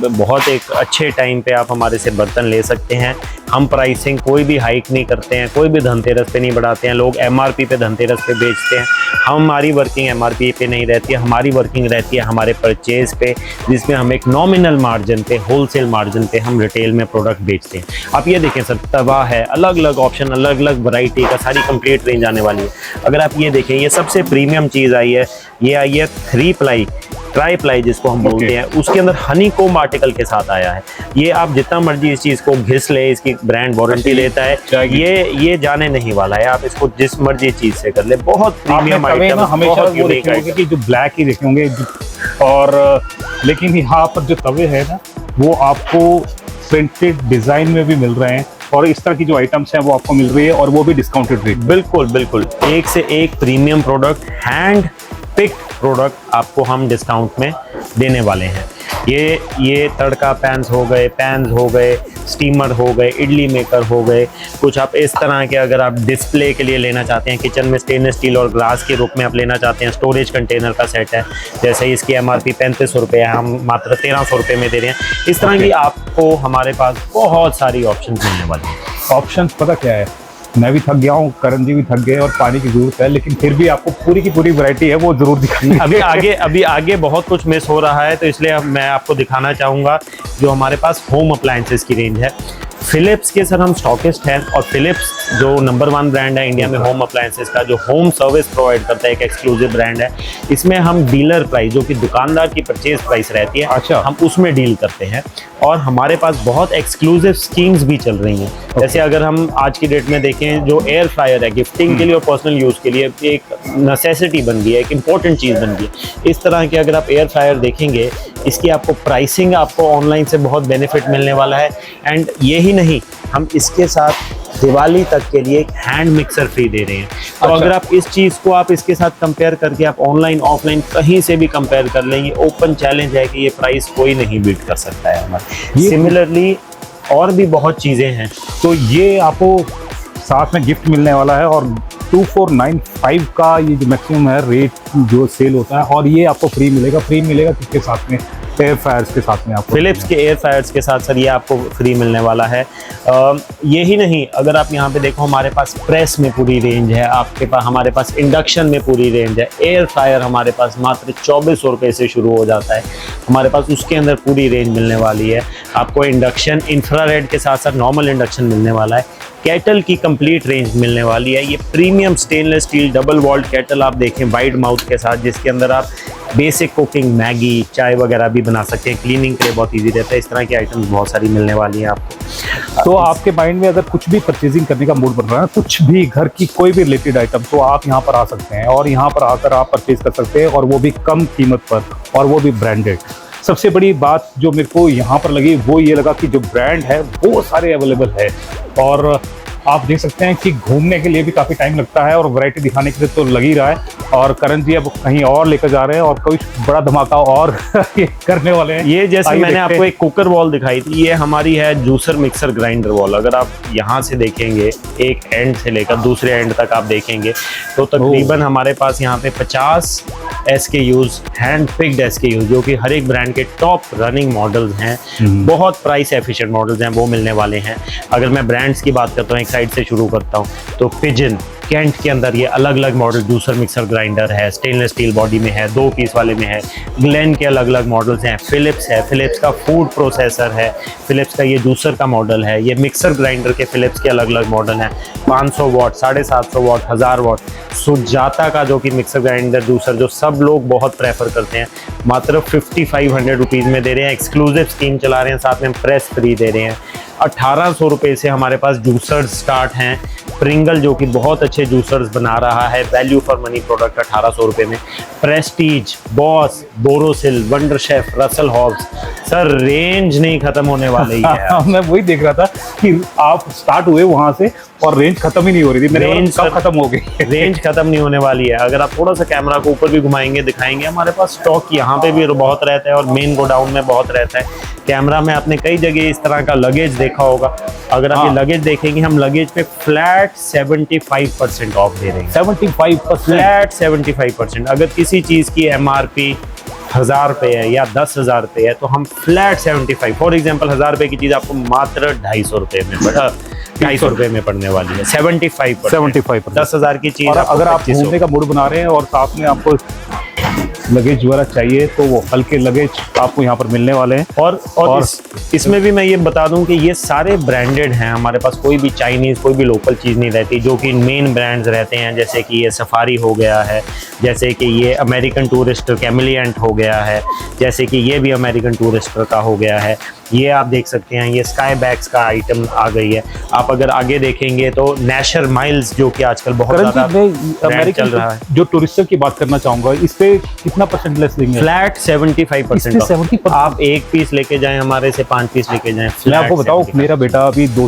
बहुत एक अच्छे टाइम पे आप हमारे से बर्तन ले सकते हैं। हम प्राइसिंग कोई भी हाइक नहीं करते हैं, कोई भी धनतेरस पे नहीं बढ़ाते हैं। लोग MRP पे धनतेरस पे बेचते हैं, हमारी वर्किंग MRP पे नहीं रहती है। हमारी वर्किंग रहती है हमारे परचेज पे, जिसमें हम एक नॉमिनल मार्जिन पे, होलसेल मार्जिन पे हम रिटेल में प्रोडक्ट बेचते हैं। आप आप ये देखें सर, तवा है, अलग अलग ऑप्शन, अलग अलग वैरायटी का, सारी कंप्लीट रेंज आने वाली है। अगर आप ये देखें, ये सबसे प्रीमियम चीज़ आई है, ये आई है 3 प्लाई, ट्राई प्लाई जिसको हम बोलते हैं, उसके अंदर हनी कोम आर्टिकल के साथ आया है। ये आप जितना मर्जी इस चीज़ को घिस ले, इसकी ब्रांड वारंटी देता है, ये जाने नहीं वाला है, आप इसको जिस मर्जी चीज़ से कर ले। बहुत प्रीमियम आइटम, हमेशा वो देखे होंगे कि जो ब्लैक ही देखे होंगे, और लेकिन यहाँ पर जो तवे है ना, वो आपको प्रिंटेड डिजाइन में भी मिल रहे हैं, और इस तरह की जो आइटम्स हैं वो आपको मिल रही है, और वो भी डिस्काउंटेड रेट। बिल्कुल बिल्कुल, एक से एक premium product, hand pick product आपको हम डिस्काउंट में देने वाले हैं। ये तड़का पैन्स हो गए, स्टीमर हो गए, इडली मेकर हो गए, कुछ आप इस तरह के अगर आप डिस्प्ले के लिए लेना चाहते हैं, किचन में स्टेनलेस स्टील और ग्लास के रूप में आप लेना चाहते हैं, स्टोरेज कंटेनर का सेट है, जैसे इसकी MRP 3500 रुपये है, हम मात्र 1300 रुपये में दे रहे हैं। इस तरह की आपको हमारे पास बहुत सारी ऑप्शन मिलने वाली हैं। ऑप्शन पता क्या है, मैं भी थक गया हूँ, करण जी भी थक गए, और पानी की जरूरत है, लेकिन फिर भी आपको पूरी की पूरी वैरायटी है वो जरूर दिखानी। अभी आगे बहुत कुछ मिस हो रहा है, तो इसलिए मैं आपको दिखाना चाहूँगा जो हमारे पास होम अप्लायंसेस की रेंज है। फिलिप्स के सर हम स्टॉकिस्ट हैं, और फिलिप्स जो नंबर 1 ब्रांड है इंडिया में होम अप्लायंसेस का, जो होम सर्विस प्रोवाइड करता है, एक एक्सक्लूसिव ब्रांड है। इसमें हम डीलर प्राइस, जो कि दुकानदार की परचेज प्राइस रहती है, अच्छा, हम उसमें डील करते हैं, और हमारे पास बहुत एक्सक्लूसिव स्कीम्स भी चल रही हैं। जैसे अगर हम आज की डेट में देखें, जो एयर फ्रायर है, गिफ्टिंग के लिए और पर्सनल यूज़ के लिए एक नेसेसिटी बन गई है, एक इंपॉर्टेंट चीज़ बन गई है। इस तरह के अगर आप एयर फ्रायर देखेंगे, इसकी आपको प्राइसिंग, आपको ऑनलाइन से बहुत बेनिफिट मिलने वाला है। एंड यही नहीं, हम इसके साथ दिवाली तक के लिए एक हैंड मिक्सर फ्री दे रहे हैं। तो अगर आप इस चीज़ को आप इसके साथ कंपेयर करके आप ऑनलाइन ऑफलाइन कहीं से भी कंपेयर कर लेंगे, ओपन चैलेंज है कि ये प्राइस कोई नहीं बीट कर सकता है हमारे। सिमिलरली और भी बहुत चीज़ें हैं। तो ये आपको साथ में गिफ्ट मिलने वाला है, और 2495 का ये जो मैक्सिमम है रेट जो सेल होता है, और ये आपको फ्री मिलेगा किसके साथ में, एयर फ्रायर्स के साथ में आपको, फिलिप्स के एयर फ्रायर्स के साथ सर ये आपको फ्री मिलने वाला है। यही नहीं, अगर आप यहाँ पे देखो, हमारे पास प्रेस में पूरी रेंज है, आपके पास हमारे पास इंडक्शन में पूरी रेंज है। एयर फ्रायर हमारे पास मात्र 2400 रुपये से शुरू हो जाता है, हमारे पास उसके अंदर पूरी रेंज मिलने वाली है। आपको इंडक्शन इंफ्रारेड के साथ साथ नॉर्मल इंडक्शन मिलने वाला है। केटल की कंप्लीट रेंज मिलने वाली है। ये premium stainless steel double walled kettle आप देखें वाइड माउथ के साथ, जिसके अंदर आप बेसिक कुकिंग, मैगी, चाय वगैरह भी बना सकते हैं। क्लीनिंग के लिए बहुत इजी रहता है। इस तरह की आइटम्स बहुत सारी मिलने वाली हैं आपको। तो आपके माइंड में अगर कुछ भी परचेजिंग करने का मूड बन रहा है, कुछ भी घर की कोई भी रिलेटेड आइटम, तो आप यहाँ पर आ सकते हैं, और यहाँ पर आकर आप परचेज कर सकते हैं, और वो भी कम कीमत पर, और वो भी ब्रांडेड। सबसे बड़ी बात जो मेरे को यहाँ पर लगी वो ये लगा कि जो ब्रांड है वो सारे अवेलेबल है, और आप देख सकते हैं कि घूमने के लिए भी काफ़ी टाइम लगता है, और वैरायटी दिखाने के लिए तो लग ही रहा है। और करण जी अब कहीं और लेकर जा रहे हैं, और कोई बड़ा धमाका और ये करने वाले हैं। ये जैसे मैंने आपको एक कुकर वॉल दिखाई थी, ये हमारी है जूसर मिक्सर ग्राइंडर वॉल। अगर आप यहाँ से देखेंगे, एक एंड से लेकर दूसरे एंड तक आप देखेंगे, तो तकरीबन हमारे पास यहाँ पे 50 SKUs, हैंड पिक्ड SKUs, जो कि हर एक ब्रांड के टॉप रनिंग मॉडल्स हैं, बहुत प्राइस एफिशिएंट मॉडल्स हैं, वो मिलने वाले हैं। अगर मैं ब्रांड्स की बात करता हूँ, एक साइड से शुरू करता हूँ, तो पिजन, कैंट के अंदर ये अलग अलग मॉडल जूसर मिक्सर ग्राइंडर है, स्टेनलेस स्टील बॉडी में है, 2 पीस वाले में है। ग्लेन के अलग अलग मॉडल्स हैं। फिलिप्स है, फिलिप्स का फूड प्रोसेसर है, फिलिप्स का ये जूसर का मॉडल है। ये मिक्सर ग्राइंडर के फिलिप्स के अलग अलग मॉडल हैं, 500 वाट, 750 वाट, 1000 वाट। सुजाता का जो कि मिक्सर ग्राइंडर जूसर, जो सब लोग बहुत प्रेफर करते हैं, मात्र 5500 रुपीज़ में दे रहे हैं। एक्सक्लूसिव स्कीम चला रहे हैं, साथ में प्रेस फ्री दे रहे हैं। 1800 रुपये से हमारे पास जूसर्स स्टार्ट हैं। प्रिंगल जो कि बहुत अच्छे जूसर्स बना रहा है, वैल्यू फॉर मनी प्रोडक्ट 1800 रुपये में। Prestige, Bosch, Borosil, Wonderchef, Russell Hobbs, sir range नहीं खत्म होने वाली है। मैं वही देख रहा था कि आप स्टार्ट हुए वहां से और रेंज खत्म ही नहीं हो रही थी। रेंज कब खत्म हो गई? रेंज खत्म नहीं होने वाली है। अगर आप थोड़ा सा कैमरा को ऊपर भी घुमाएंगे, दिखाएंगे, हमारे पास स्टॉक यहाँ पे भी बहुत रहता है और मेन गोडाउन में बहुत रहता है। कैमरा में आपने कई जगह इस तरह का लगेज देखा होगा। अगर आप ये लगेज देखेंगे, हम लगेज पे फ्लैट 75% ऑफ दे रहे हैं। 75%? फ्लैट 75%। अगर किसी चीज़ की MRP 1000 रुपये है या 10,000 रुपये है, तो हम फ्लैट 75, फॉर एग्जाम्पल 1000 रुपये की चीज़ आपको मात्र 250 रुपये में 250 रुपये में पड़ने वाली है। 75%। 75%। 10,000 की चीज़ अगर आप घूमने का मूड बना रहे हैं और साथ में आपको लगेज वगैरह चाहिए तो वो हल्के लगेज आपको यहाँ पर मिलने वाले हैं। और इसमें भी मैं ये बता दूं कि ये सारे ब्रांडेड हैं, हमारे पास कोई भी चाइनीज़ कोई भी लोकल चीज़ नहीं रहती, जो कि मेन ब्रांड्स रहते हैं, जैसे कि ये सफारी हो गया है, जैसे कि ये अमेरिकन टूरिस्टर कैमिलिएंट हो गया है, जैसे कि ये भी अमेरिकन टूरिस्टर का हो गया है। ये आप देख सकते हैं, ये स्काई बैग्स का आइटम आ गई है। आप अगर आगे देखेंगे तो नेशर माइल्स, जो कि आजकल बहुत ज़्यादा ब्रांड चल रहा है। जो टूरिस्टर की बात करना चाहूँगा, इस पे कितना परसेंट लेस देंगे? फ्लैट 75%। 70%। आप एक पीस लेके जाएं हमारे से, 5 पीस लेके जाएं। मैं आपको बताऊं, मेरा बेटा अभी 2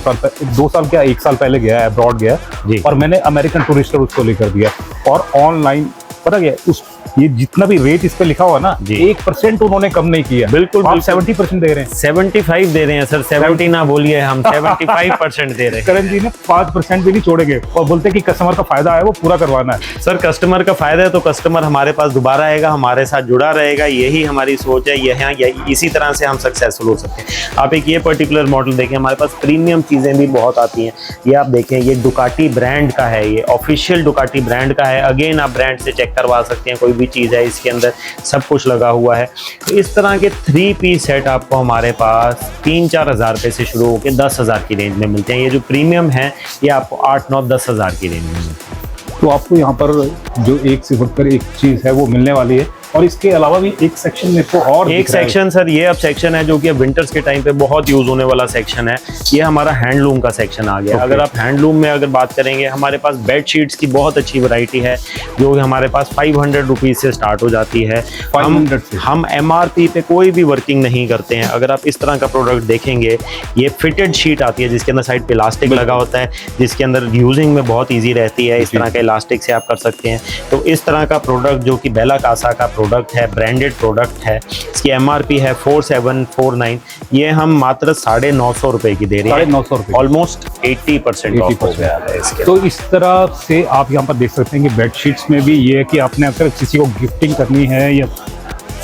साल क्या 1 साल पहले गया है, अब्रॉड गया जी। और मैंने अमेरिकन टूरिस्टर उसको लेकर दिया और ऑनलाइन पता क्या उस ये जितना भी रेट इस पे लिखा हुआ ना, 1% उन्होंने कम नहीं किया। बिल्कुल आप 70% दे रहे हैं। 75 दे रहे हैं सर, 70 ना बोलिए, हम 75% दे रहे हैं। करण जी ने 5% भी नहीं छोड़ेंगे और बोलते हैं कि कस्टमर का फायदा है वो पूरा करवाना है। सर कस्टमर का फायदा है तो कस्टमर हमारे पास दोबारा आएगा, हमारे साथ जुड़ा रहेगा, यही हमारी सोच है। यही इसी तरह से हम सक्सेसफुल हो सकते हैं। आप एक ये पर्टिकुलर मॉडल देखें, हमारे पास प्रीमियम चीज़ें भी बहुत आती हैं। ये आप देखें, ये डुकाटी ब्रांड का है, ये ऑफिशियल डुकाटी ब्रांड का है। अगेन आप ब्रांड से चेक करवा सकते हैं, कोई भी चीज़ है इसके अंदर सब कुछ लगा हुआ है। तो इस तरह के 3 पीस सेट आपको हमारे पास 3-4 हज़ार रुपये से शुरू होकर 10 हज़ार की रेंज में मिलते हैं। ये जो प्रीमियम है ये आपको 8-9-10 हज़ार की रेंज में मिलते हैं। तो आपको यहाँ पर जो एक से बढ़कर एक चीज़ है वो मिलने वाली है। और इसके अलावा भी एक सेक्शन मेरे को और एक सेक्शन सर, ये अब सेक्शन है जो कि अब विंटर्स के टाइम पे बहुत यूज होने वाला सेक्शन है। ये हमारा हैंडलूम का सेक्शन आ गया। अगर आप हैंडलूम में अगर बात करेंगे, हमारे पास बेड शीट्स की बहुत अच्छी वैरायटी है जो हमारे पास 500 रुपीज़ से स्टार्ट हो जाती है। 500 से हम MRP पे कोई भी वर्किंग नहीं करते हैं। अगर आप इस तरह का प्रोडक्ट देखेंगे, ये फिटेड शीट आती है जिसके अंदर साइड पे इलास्टिक लगा होता है, जिसके अंदर यूजिंग में बहुत ईजी रहती है। इस तरह के इलास्टिक से आप कर सकते हैं। तो इस तरह का प्रोडक्ट जो कि बेला कासा का प्रोडक्ट है, ब्रांडेड प्रोडक्ट है, इसकी MRP है 4749। ये हम मात्र 950 रुपए की दे रहे हैं। 950 रुपए, ऑलमोस्ट 80% ऑफ हो गया है इसके। तो इस तरह से आप यहाँ पर देख सकते हैं कि बेडशीट्स में भी ये है कि आपने अगर किसी को गिफ्टिंग करनी है या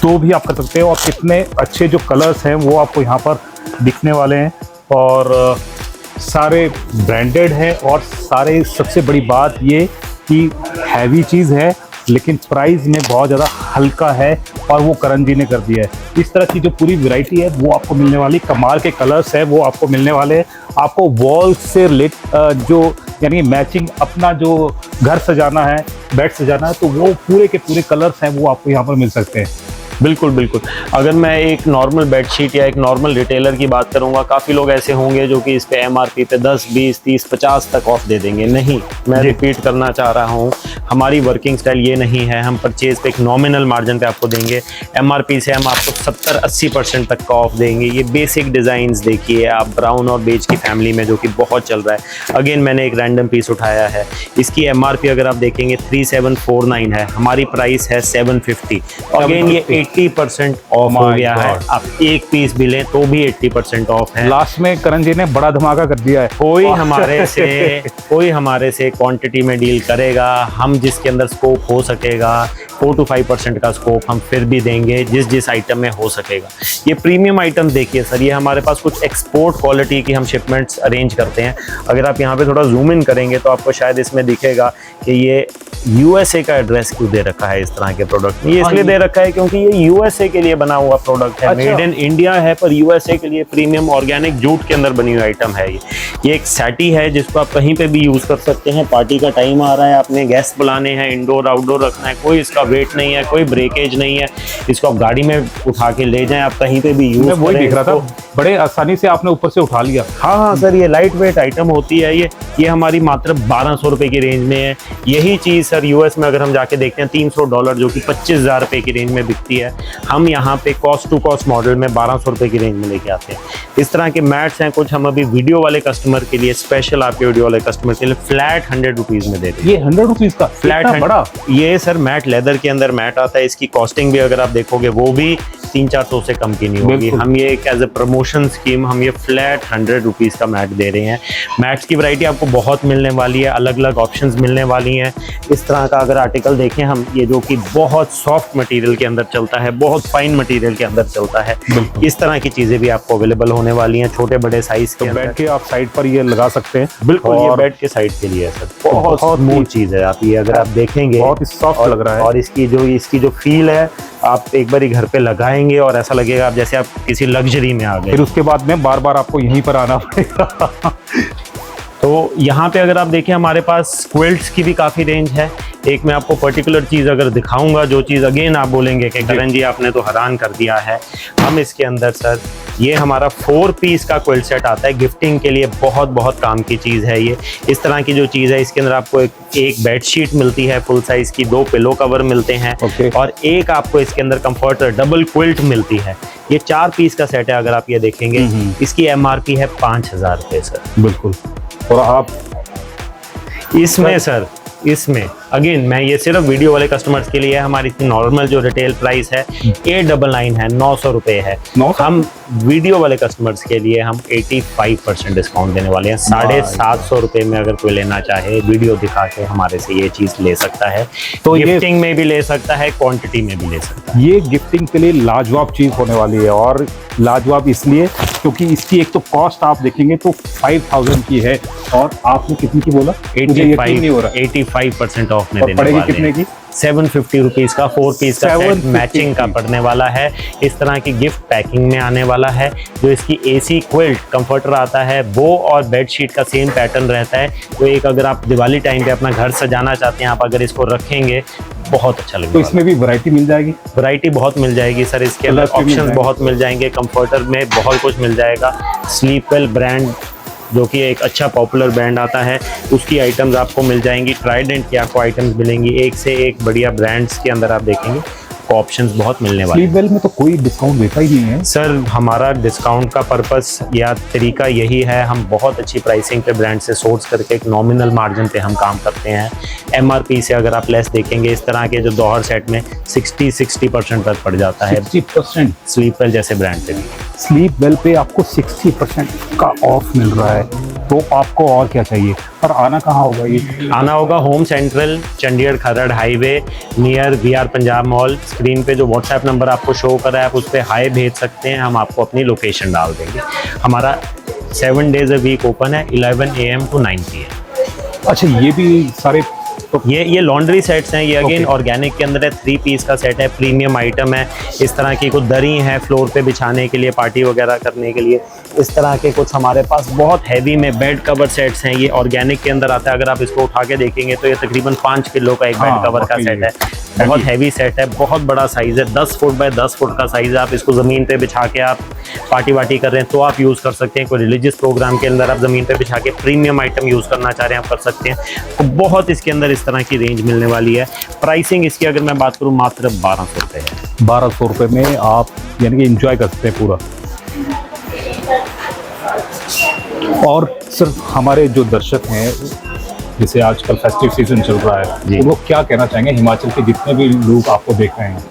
तो भी आप कर सकते हो। और कितने अच्छे जो कलर्स हैं वो आपको यहाँ पर दिखने वाले हैं और सारे ब्रांडेड हैं। और सारे सबसे बड़ी बात ये कि हैवी चीज़ है लेकिन प्राइस में बहुत ज़्यादा हल्का है और वो करण जी ने कर दिया है। इस तरह की जो पूरी वैरायटी है वो आपको मिलने वाली, कमाल के कलर्स है वो आपको मिलने वाले हैं। आपको वॉल से जो यानी मैचिंग अपना जो घर सजाना है, बेड सजाना है, तो वो पूरे के पूरे कलर्स हैं वो आपको यहाँ पर मिल सकते हैं। बिल्कुल बिल्कुल। अगर मैं एक नॉर्मल बेडशीट या एक नॉर्मल रिटेलर की बात करूंगा, काफ़ी लोग ऐसे होंगे जो कि इस पे MRP पे 10, 20, 30, 50 तक ऑफ दे देंगे। नहीं, मैं रिपीट करना चाह रहा हूँ, हमारी वर्किंग स्टाइल ये नहीं है। हम परचेज पे एक नॉमिनल मार्जिन पे आपको देंगे। MRP से हम आपको 70-80% तक का ऑफ देंगे। ये बेसिक डिज़ाइंस देखिए आप, ब्राउन और बेज की फैमिली में, जो कि बहुत चल रहा है। अगेन मैंने एक रैंडम पीस उठाया है, इसकी MRP अगर आप देखेंगे 3749 है, हमारी प्राइस है 750। अगेन ये 80% ऑफ हो गया है। आप एक पीस भी लें तो भी 80% ऑफ है। लास्ट में करण जी ने बड़ा धमाका कर दिया है। कोई हमारे से क्वांटिटी में डील करेगा, हम जिसके अंदर स्कोप हो सकेगा 4 to 5% का स्कोप हम फिर भी देंगे, जिस आइटम में हो सकेगा। ये प्रीमियम आइटम देखिए सर, ये हमारे पास कुछ एक्सपोर्ट क्वालिटी की हम शिपमेंट्स अरेंज करते हैं। अगर आप यहाँ पे थोड़ा जूम इन करेंगे तो आपको शायद इसमें दिखेगा कि ये USA का एड्रेस क्यों दे रखा है इस तरह के प्रोडक्ट में। ये इसलिए दे रखा है क्योंकि ये USA के लिए बना हुआ प्रोडक्ट है, मेड इन इंडिया है, पर USA के लिए प्रीमियम ऑर्गेनिक जूट के अंदर बनी हुई आइटम है। ये एक सैटी है जिसको आप कहीं पे भी यूज़ कर सकते हैं। पार्टी का टाइम आ रहा है, आपने गेस्ट बुलाने हैं, इंडोर आउटडोर रखना है, कोई इसका वेट नहीं है, कोई ब्रेकेज नहीं है। इसको आप गाड़ी में उठा के ले जाएं, आप कहीं पे भी यूज़ करें। वही दिख रहा था, बड़े आसानी से आपने ऊपर से उठा लिया। हाँ सर, ये लाइट वेट आइटम होती है। ये हमारी मात्र 1200 रुपये की रेंज में है। यही चीज़ सर US में अगर हम जाके देखते हैं $300 जो कि 25,000 रुपये की रेंज में बिकती है, हम यहाँ पे कॉस्ट टू कॉस्ट मॉडल में 1200 रुपये की रेंज में लेके आते हैं। इस तरह के मैट्स हैं कुछ, हम अभी वीडियो वाले कस्टमर के लिए, स्पेशल आपके वीडियो वाले कस्टमर के लिए फ्लैट 100 रुपीज़ में दे रहे हैं। ये 100 रुपीज़ का फ्लैट बड़ा? ये सर मैट लेदर के अंदर मैट आता है। इसकी कॉस्टिंग भी अगर आप देखोगे वो भी 300-400 से कम की नहीं होगी। हम ये एक एज ए प्रमोशन स्कीम हम ये फ्लैट 100 रुपीज़ का मैट दे रहे हैं। मैट्स की वैरायटी आपको बहुत मिलने वाली है, अलग अलग ऑप्शंस मिलने वाली हैं। इस तरह का अगर आर्टिकल देखें हम, ये जो कि बहुत सॉफ्ट मटेरियल के अंदर चलता है, बहुत फाइन मटेरियल के अंदर चलता है, इस तरह की चीज़ें भी आपको अवेलेबल होने वाली हैं छोटे बड़े साइज के। बेड के आप साइड पर ये लगा सकते हैं। बिल्कुल, ये बेड के साइड के लिए है सर, बहुत स्मूथ चीज़ है। आप ये अगर आप देखेंगे बहुत ही सॉफ्ट लग रहा है, और इसकी जो फील है, आप एक बार घर पे लगाएंगे और ऐसा लगेगा आप जैसे आप किसी लग्जरी में आ गए। फिर उसके बाद में बार बार आपको यहीं पर आना पड़ेगा। तो यहाँ पे अगर आप देखें हमारे पास क्विल्ट्स की भी काफ़ी रेंज है। एक मैं आपको पर्टिकुलर चीज़ अगर दिखाऊंगा, जो चीज़ अगेन आप बोलेंगे कि करण जी आपने तो हैरान कर दिया है। हम इसके अंदर सर, ये हमारा 4 पीस का क्विल्ट सेट आता है, गिफ्टिंग के लिए बहुत बहुत काम की चीज़ है ये। इस तरह की जो चीज़ है, इसके अंदर आपको एक बेड शीट मिलती है फुल साइज़ की, 2 पिलो कवर मिलते हैं और एक आपको इसके अंदर कंफर्टर डबल क्विल्ट मिलती है। ये 4 पीस का सेट है। अगर आप ये देखेंगे, इसकी MRP है 5000 रुपये सर। बिल्कुल। और आप इसमें सर, इसमें अगेन मैं ये सिर्फ वीडियो वाले कस्टमर्स के लिए है। हमारी नॉर्मल जो रिटेल प्राइस है 899 है, 900 रुपये है। हम वीडियो वाले कस्टमर्स के लिए हम 85% डिस्काउंट देने वाले हैं। 750 रुपये में अगर कोई लेना चाहे, वीडियो दिखा के हमारे से ये चीज़ ले सकता है। तो गिफ्टिंग में भी ले सकता है, क्वांटिटी में भी ले सकता है। ये गिफ्टिंग के लिए लाजवाब चीज़ होने वाली है। और लाजवाब इसलिए क्योंकि इसकी एक तो कॉस्ट आप देखेंगे तो 5000 की है, और आपने कितनी की बोला? 85% ऑफ में देने वाले हैं। कितने की? 750 रुपीज़ का 4 पीस का सेट मैचिंग का पड़ने वाला है। इस तरह की गिफ्ट पैकिंग में आने वाला है। जो इसकी AC क्विल्ट कंफर्टर आता है, वो और बेडशीट का सेम पैटर्न रहता है। तो एक अगर आप दिवाली टाइम पे अपना घर सजाना चाहते हैं, आप अगर इसको रखेंगे बहुत अच्छा लगेगा। तो इसमें भी वैरायटी मिल जाएगी? वैरायटी बहुत मिल जाएगी सर, इसके अंदर ऑप्शंस बहुत मिल जाएंगे। कंफर्टर में बहुत कुछ मिल जाएगा। स्लीपवेल ब्रांड जो कि एक अच्छा पॉपुलर ब्रांड आता है, उसकी आइटम्स आपको मिल जाएंगी। ट्राइडेंट की आपको आइटम्स मिलेंगी। एक से एक बढ़िया ब्रांड्स के अंदर आप देखेंगे आपको ऑप्शंस बहुत मिलने वाले हैं। स्लीपवेल में तो कोई डिस्काउंट देता ही नहीं है सर। हमारा डिस्काउंट का पर्पस या तरीका यही है, हम बहुत अच्छी प्राइसिंग पे ब्रांड से सोर्स करके एक नॉमिनल मार्जिन पे हम काम करते हैं। MRP से अगर आप लेस देखेंगे, इस तरह के जो दोहर सेट में 60% तक पड़ जाता है। 60%? स्लीपवेल जैसे ब्रांड पे भी स्लीपवेल पे आपको 60% का ऑफ मिल रहा है, तो आपको और क्या चाहिए? पर आना कहाँ होगा? ये आना होगा home central, Chandigarh Kharar highway, near VR Punjab mall. Screen पे जो WhatsApp नंबर आपको शो कर रहा है, आप उस पर हाई भेज सकते हैं, हम आपको अपनी लोकेशन डाल देंगे। हमारा 7 डेज अ वीक ओपन है, 11 AM to 9 PM। अच्छा, ये भी सारे तो ये लॉन्ड्री सेट्स हैं। ये अगेन ऑर्गेनिक के अंदर है, 3 पीस का सेट है, प्रीमियम आइटम है। इस तरह की कुछ दरी है फ्लोर पे बिछाने के लिए, पार्टी वगैरह करने के लिए। इस तरह के कुछ हमारे पास बहुत हैवी में बेड कवर सेट्स हैं। ये ऑर्गेनिक के अंदर आता है। अगर आप इसको उठा के देखेंगे तो ये तकरीबन 5 किलो का एक बेड कवर का सेट है। बहुत हैवी सेट है, बहुत बड़ा साइज़ है, 10 फुट बाय 10 फुट का साइज़ है। आप इसको ज़मीन पे बिछा के आप पार्टी वार्टी कर रहे हैं तो आप यूज़ कर सकते हैं। कोई रिलीजियस प्रोग्राम के अंदर आप ज़मीन पे बिछा के प्रीमियम आइटम यूज़ करना चाह रहे हैं, आप कर सकते हैं। तो बहुत इसके अंदर इस तरह की रेंज मिलने वाली है। प्राइसिंग इसकी अगर मैं बात करूँ, मात्र 1200 रुपये है। 1200 रुपये में आप यानी कि एंजॉय कर सकते हैं पूरा। और सर, हमारे जो दर्शक हैं, जैसे आजकल फेस्टिव सीजन चल रहा है, तो वो क्या कहना चाहेंगे हिमाचल के जितने भी लोग आपको देख रहे हैं?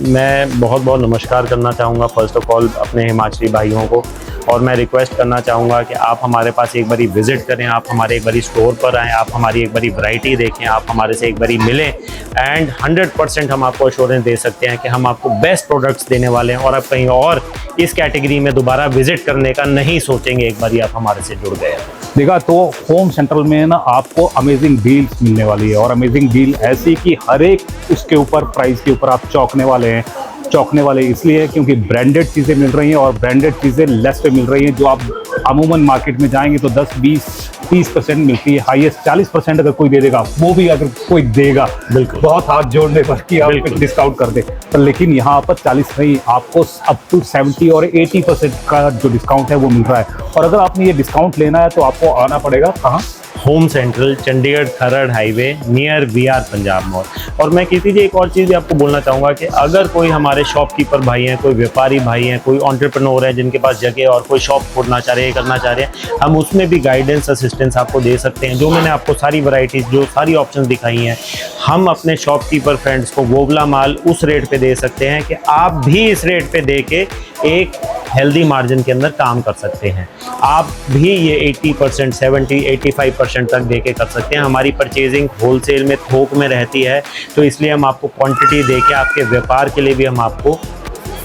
मैं बहुत बहुत नमस्कार करना चाहूँगा फर्स्ट ऑफ ऑल अपने हिमाचली भाइयों को। और मैं रिक्वेस्ट करना चाहूँगा कि आप हमारे पास एक बारी विज़िट करें, आप हमारे एक बारी स्टोर पर आएँ, आप हमारी एक बारी वैरायटी देखें, आप हमारे से एक बारी मिलें। एंड 100% हम आपको अश्योरेंस दे सकते हैं कि हम आपको बेस्ट प्रोडक्ट्स देने वाले हैं और आप कहीं और इस कैटेगरी में दोबारा विज़िट करने का नहीं सोचेंगे एक बारी आप हमारे से जुड़ गए। देखा तो होम सेंट्रल में ना आपको अमेजिंग डील्स मिलने वाली है, और अमेजिंग डील ऐसी कि हर एक उसके ऊपर प्राइस के ऊपर आप चौंकने वाले हैं। चौंकने वाले इसलिए है क्योंकि ब्रांडेड चीज़ें मिल रही हैं, और ब्रांडेड चीज़ें लेस पे मिल रही हैं। जो आप अमूमन मार्केट में जाएंगे तो 10, 20, 30% मिलती है, हाईएस्ट 40% अगर कोई दे देगा, वो भी अगर कोई देगा बिल्कुल बहुत हाथ जोड़ने पर कि आप डिस्काउंट कर दे। पर लेकिन यहाँ पर 40 नहीं, आपको अप टू 70 और 80% का जो डिस्काउंट है वो मिल रहा है। और अगर आपने ये डिस्काउंट लेना है तो आपको आना पड़ेगा कहाँ? Home central, Chandigarh Kharar highway, near VR Punjab mall. और मैं किसी जी एक और चीज़ आपको बोलना चाहूँगा कि अगर कोई हमारे शॉपकीपर भाई हैं, कोई व्यापारी भाई हैं, कोई एंटरप्रेन्योर है जिनके पास जगह और कोई शॉप खोलना चाह रहे हैं, करना चाह रहे हैं, हम उसमें भी गाइडेंस असिस्टेंस आपको दे सकते हैं। जो मैंने आपको सारी वैरायटीज़, जो सारी ऑप्शन दिखाई हैं, हम अपने शॉपकीपर फ्रेंड्स को वो वाला माल उस रेट पे दे सकते हैं कि आप भी इस रेट पे दे के एक हेल्दी मार्जिन के अंदर काम कर सकते हैं। आप भी ये 80%, 70, 85% तक दे के कर सकते हैं। हमारी परचेजिंग होलसेल में, थोक में रहती है, तो इसलिए हम आपको क्वांटिटी दे के आपके व्यापार के लिए भी हम आपको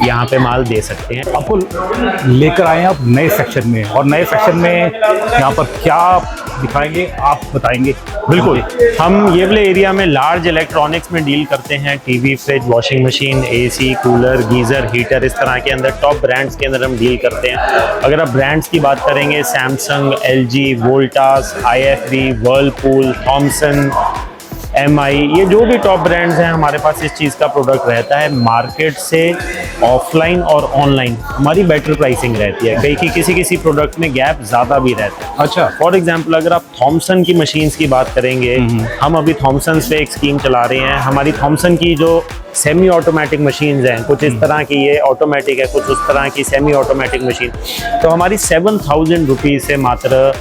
यहाँ पे माल दे सकते हैं। आपको लेकर आए हैं आप नए सेक्शन में, और नए सेक्शन में यहाँ पर क्या दिखाएंगे आप बताएंगे? बिल्कुल, हम ये वाले एरिया में लार्ज इलेक्ट्रॉनिक्स में डील करते हैं। TV, fridge, washing machine, AC, cooler, geyser, heater, इस तरह के अंदर टॉप ब्रांड्स के अंदर हम डील करते हैं। अगर आप ब्रांड्स की बात करेंगे, Samsung, LG, Voltas, IFB, Whirlpool, Thomson, MI, ये जो भी टॉप ब्रांड्स हैं हमारे पास इस चीज़ का प्रोडक्ट रहता है। मार्केट से ऑफलाइन और ऑनलाइन हमारी बेटर प्राइसिंग रहती है। कहीं की किसी प्रोडक्ट में गैप ज़्यादा भी रहता है। अच्छा, फॉर एग्जांपल अगर आप थॉमसन की मशीन्स की बात करेंगे, हम अभी थॉमसन से एक स्कीम चला रहे हैं। हमारी थॉमसन की जो सेमी ऑटोमेटिक मशीन्स हैं, कुछ इस तरह की ये ऑटोमेटिक है, कुछ उस तरह की सेमी ऑटोमेटिक मशीन, तो हमारी 7000 रुपीज़ से मात्र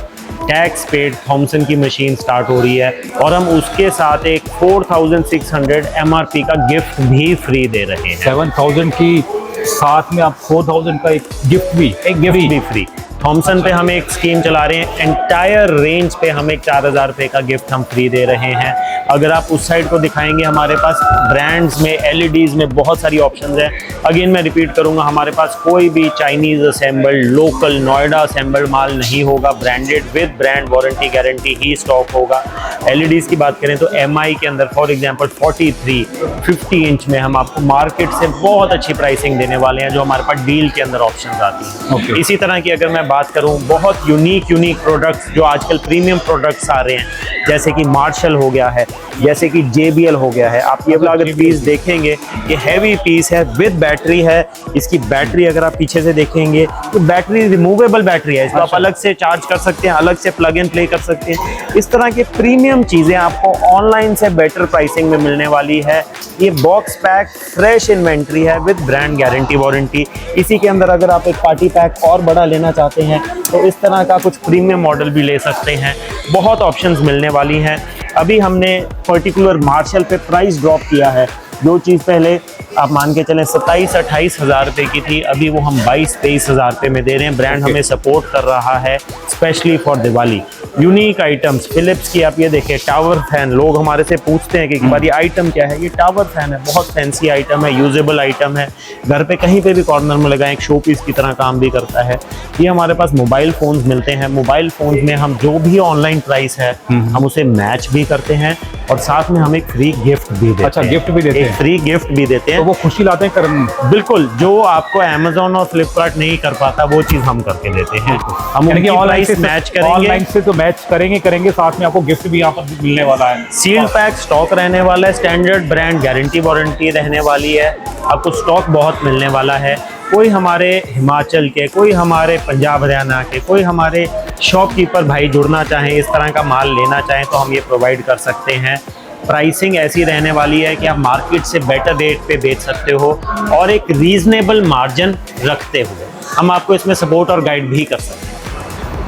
टैक्स पेड थॉमसन की मशीन स्टार्ट हो रही है, और हम उसके साथ एक 4600 MRP का गिफ्ट भी फ्री दे रहे हैं। 7000 की साथ में आप 4000 का एक गिफ्ट भी फ्री। थॉमसन पे हम एक स्कीम चला रहे हैं, एंटायर रेंज पे हम एक 4000 रुपये का गिफ्ट हम फ्री दे रहे हैं। अगर आप उस साइड को दिखाएंगे, हमारे पास ब्रांड्स में, LEDs में बहुत सारी ऑप्शंस हैं। अगेन मैं रिपीट करूंगा, हमारे पास कोई भी Chinese assembled, local Noida assembled माल नहीं होगा। Branded with brand warranty guarantee ही स्टॉक होगा। LEDs की बात करें तो MI के अंदर फॉर एग्जांपल 43, 50 इंच में हम आपको मार्केट से बहुत अच्छी प्राइसिंग देने वाले हैं, जो हमारे पास डील के अंदर ऑप्शंस आती हैं। इसी तरह की अगर मैं बात करूं, बहुत यूनिक प्रोडक्ट्स जो आजकल प्रीमियम प्रोडक्ट्स आ रहे हैं, जैसे कि मार्शल हो गया है, जैसे कि JBL हो गया है। आप ये वाला अगर पीस देखेंगे, ये हैवी पीस है, विद बैटरी है। इसकी बैटरी अगर आप पीछे से देखेंगे तो बैटरी रिमूवेबल बैटरी है, इसको आप अलग से चार्ज कर सकते हैं, अलग से प्लग इन प्ले कर सकते हैं। इस तरह की प्रीमियम चीज़ें आपको ऑनलाइन से बेटर प्राइसिंग में मिलने वाली है। ये बॉक्स पैक फ्रेश इन्वेंट्री है विद ब्रांड गारंटी वारंटी। इसी के अंदर अगर आप एक पार्टी पैक और बड़ा लेना चाहते हैं तो इस तरह का कुछ प्रीमियम मॉडल भी ले सकते हैं। बहुत ऑप्शंस मिलने वाली हैं। अभी हमने पर्टिकुलर मार्शल पे प्राइस ड्रॉप किया है। जो चीज़ पहले आप मान के चलें 27-28 हज़ार रुपये की थी, अभी वो हम 22-23 हज़ार रुपये में दे रहे हैं। ब्रांड हमें सपोर्ट कर रहा है specially for Diwali. Unique items, Philips की आप ये देखें, टावर फैन। लोग हमारे से पूछते हैं कि हमारी आइटम क्या है, ये टावर फैन है। बहुत फैंसी आइटम है, यूजेबल आइटम है, घर पे कहीं पे भी कॉर्नर में लगाएं, एक शो पीस की तरह काम भी करता है। ये हमारे पास मोबाइल फ़ोन्स मिलते हैं। मोबाइल फ़ोन्स में हम जो भी ऑनलाइन प्राइस है हम उसे मैच भी करते हैं, और साथ में हम एक फ्री गिफ्ट भी देते हैं। अच्छा, गिफ्ट भी देते हैं, फ्री गिफ्ट भी देते हैं, तो वो खुशी लाते हैं करने। बिल्कुल, जो आपको अमेज़न और फ्लिपकार्ट नहीं कर पाता वो चीज़ हम करके देते हैं। हम यानी कि ऑनलाइन से मैच करेंगे, ऑनलाइन से तो मैच करेंगे, साथ में आपको गिफ्ट भी यहाँ पर मिलने वाला है। सील्ड पैक स्टॉक रहने वाला है, स्टैंडर्ड ब्रांड गारंटी वारंटी रहने वाली है। आपको स्टॉक बहुत मिलने वाला है। कोई हमारे हिमाचल के, कोई हमारे पंजाब हरियाणा के, कोई हमारे शॉपकीपर भाई जुड़ना चाहें, इस तरह का माल लेना चाहें तो हम ये प्रोवाइड कर सकते हैं। प्राइसिंग ऐसी रहने वाली है कि आप मार्केट से बेटर रेट पे बेच सकते हो, और एक रीजनेबल मार्जिन रखते हुए हम आपको इसमें सपोर्ट और गाइड भी कर सकते हैं।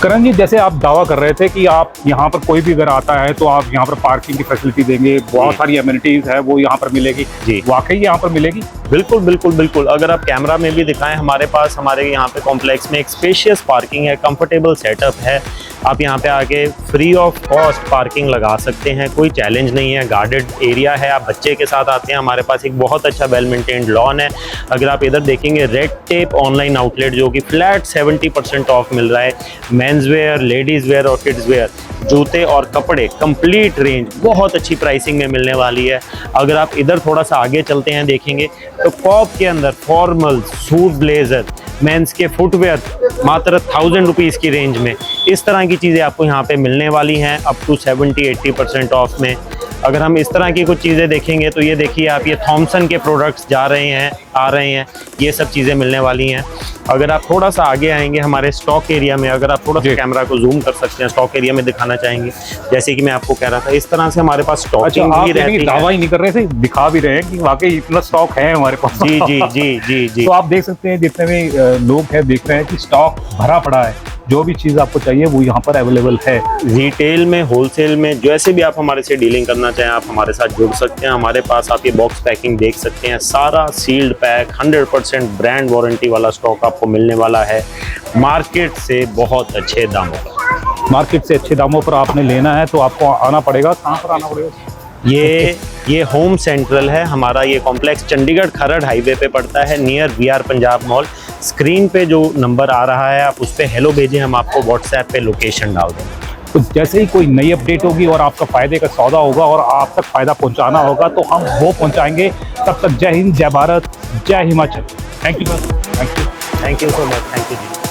करण जी, जैसे आप दावा कर रहे थे कि आप यहाँ पर कोई भी अगर आता है तो आप यहाँ पर पार्किंग की फैसिलिटी देंगे, बहुत सारी एमिनिटीज है वो यहाँ पर मिलेगी जी, वाकई यहाँ पर मिलेगी? बिल्कुल बिल्कुल बिल्कुल। अगर आप कैमरा में भी दिखाएं, हमारे पास, हमारे यहाँ पे कॉम्प्लेक्स में एक स्पेशियस पार्किंग है, कंफर्टेबल सेटअप है। आप यहाँ पे आके फ्री ऑफ कॉस्ट पार्किंग लगा सकते हैं, कोई चैलेंज नहीं है। गार्डेड एरिया है। आप बच्चे के साथ आते हैं, हमारे पास एक बहुत अच्छा वेल मेंटेन्ड लॉन है। अगर आप इधर देखेंगे, रेड टेप ऑनलाइन आउटलेट जो कि फ्लैट 70% ऑफ मिल रहा है। मेंस वेयर, लेडीज़ वेयर और किड्स वेयर, जूते और कपड़े, कंप्लीट रेंज बहुत अच्छी प्राइसिंग में मिलने वाली है। अगर आप इधर थोड़ा सा आगे चलते हैं, देखेंगे तो कॉप के अंदर फॉर्मल सूट, ब्लेजर, मेंस के फुटवेयर मात्र 1000 रुपीज़ की रेंज में, इस तरह की चीज़ें आपको यहाँ पे मिलने वाली हैं अप टू 70-80% ऑफ में। अगर हम इस तरह की कुछ चीज़ें देखेंगे तो ये देखिए आप, ये थॉमसन के प्रोडक्ट्स जा रहे हैं, आ रहे हैं, ये सब चीज़ें मिलने वाली हैं। अगर आप थोड़ा सा आगे आएंगे हमारे स्टॉक एरिया में, अगर आप थोड़ा सा जी। कैमरा को जूम कर सकते हैं, स्टॉक एरिया में दिखाना चाहेंगे, जैसे कि मैं आपको कह रहा था, इस तरह से हमारे पास अच्छा, स्टॉकिंग आप भी रहती है। दावा ही नहीं कर रहे थे, दिखा भी रहे हैं कि वाकई इतना स्टॉक है हमारे पास। जी जी जी जी जी। तो आप देख सकते हैं जितने भी लोग हैं देख रहे हैं कि स्टॉक भरा पड़ा है, जो भी चीज़ आपको चाहिए वो यहाँ पर अवेलेबल है। रिटेल में, होलसेल में, जैसे भी आप हमारे से डीलिंग करना चाहें आप हमारे साथ जुड़ सकते हैं। हमारे पास आप ये बॉक्स पैकिंग देख सकते हैं, सारा सील्ड पैक 100% ब्रांड वारंटी वाला स्टॉक आपको मिलने वाला है, मार्केट से बहुत अच्छे दामों पर। मार्केट से अच्छे दामों पर आपने लेना है तो आपको आना पड़ेगा। कहाँ पर आना पड़ेगा? ये होम सेंट्रल है हमारा, ये कॉम्प्लेक्स चंडीगढ़ खरड़ हाईवे पे पड़ता है, near VR Punjab mall. Screen पे जो नंबर आ रहा है आप उस पे हेलो भेजें, हम आपको व्हाट्सएप पे लोकेशन डाल देंगे। तो जैसे ही कोई नई अपडेट होगी और आपका फायदे का सौदा होगा और आप तक फायदा पहुंचाना होगा तो हम वो पहुंचाएंगे। तब तक जय हिंद, जय भारत, जय Himachal. Thank you sir, thank you. Thank you so much, thank you ji.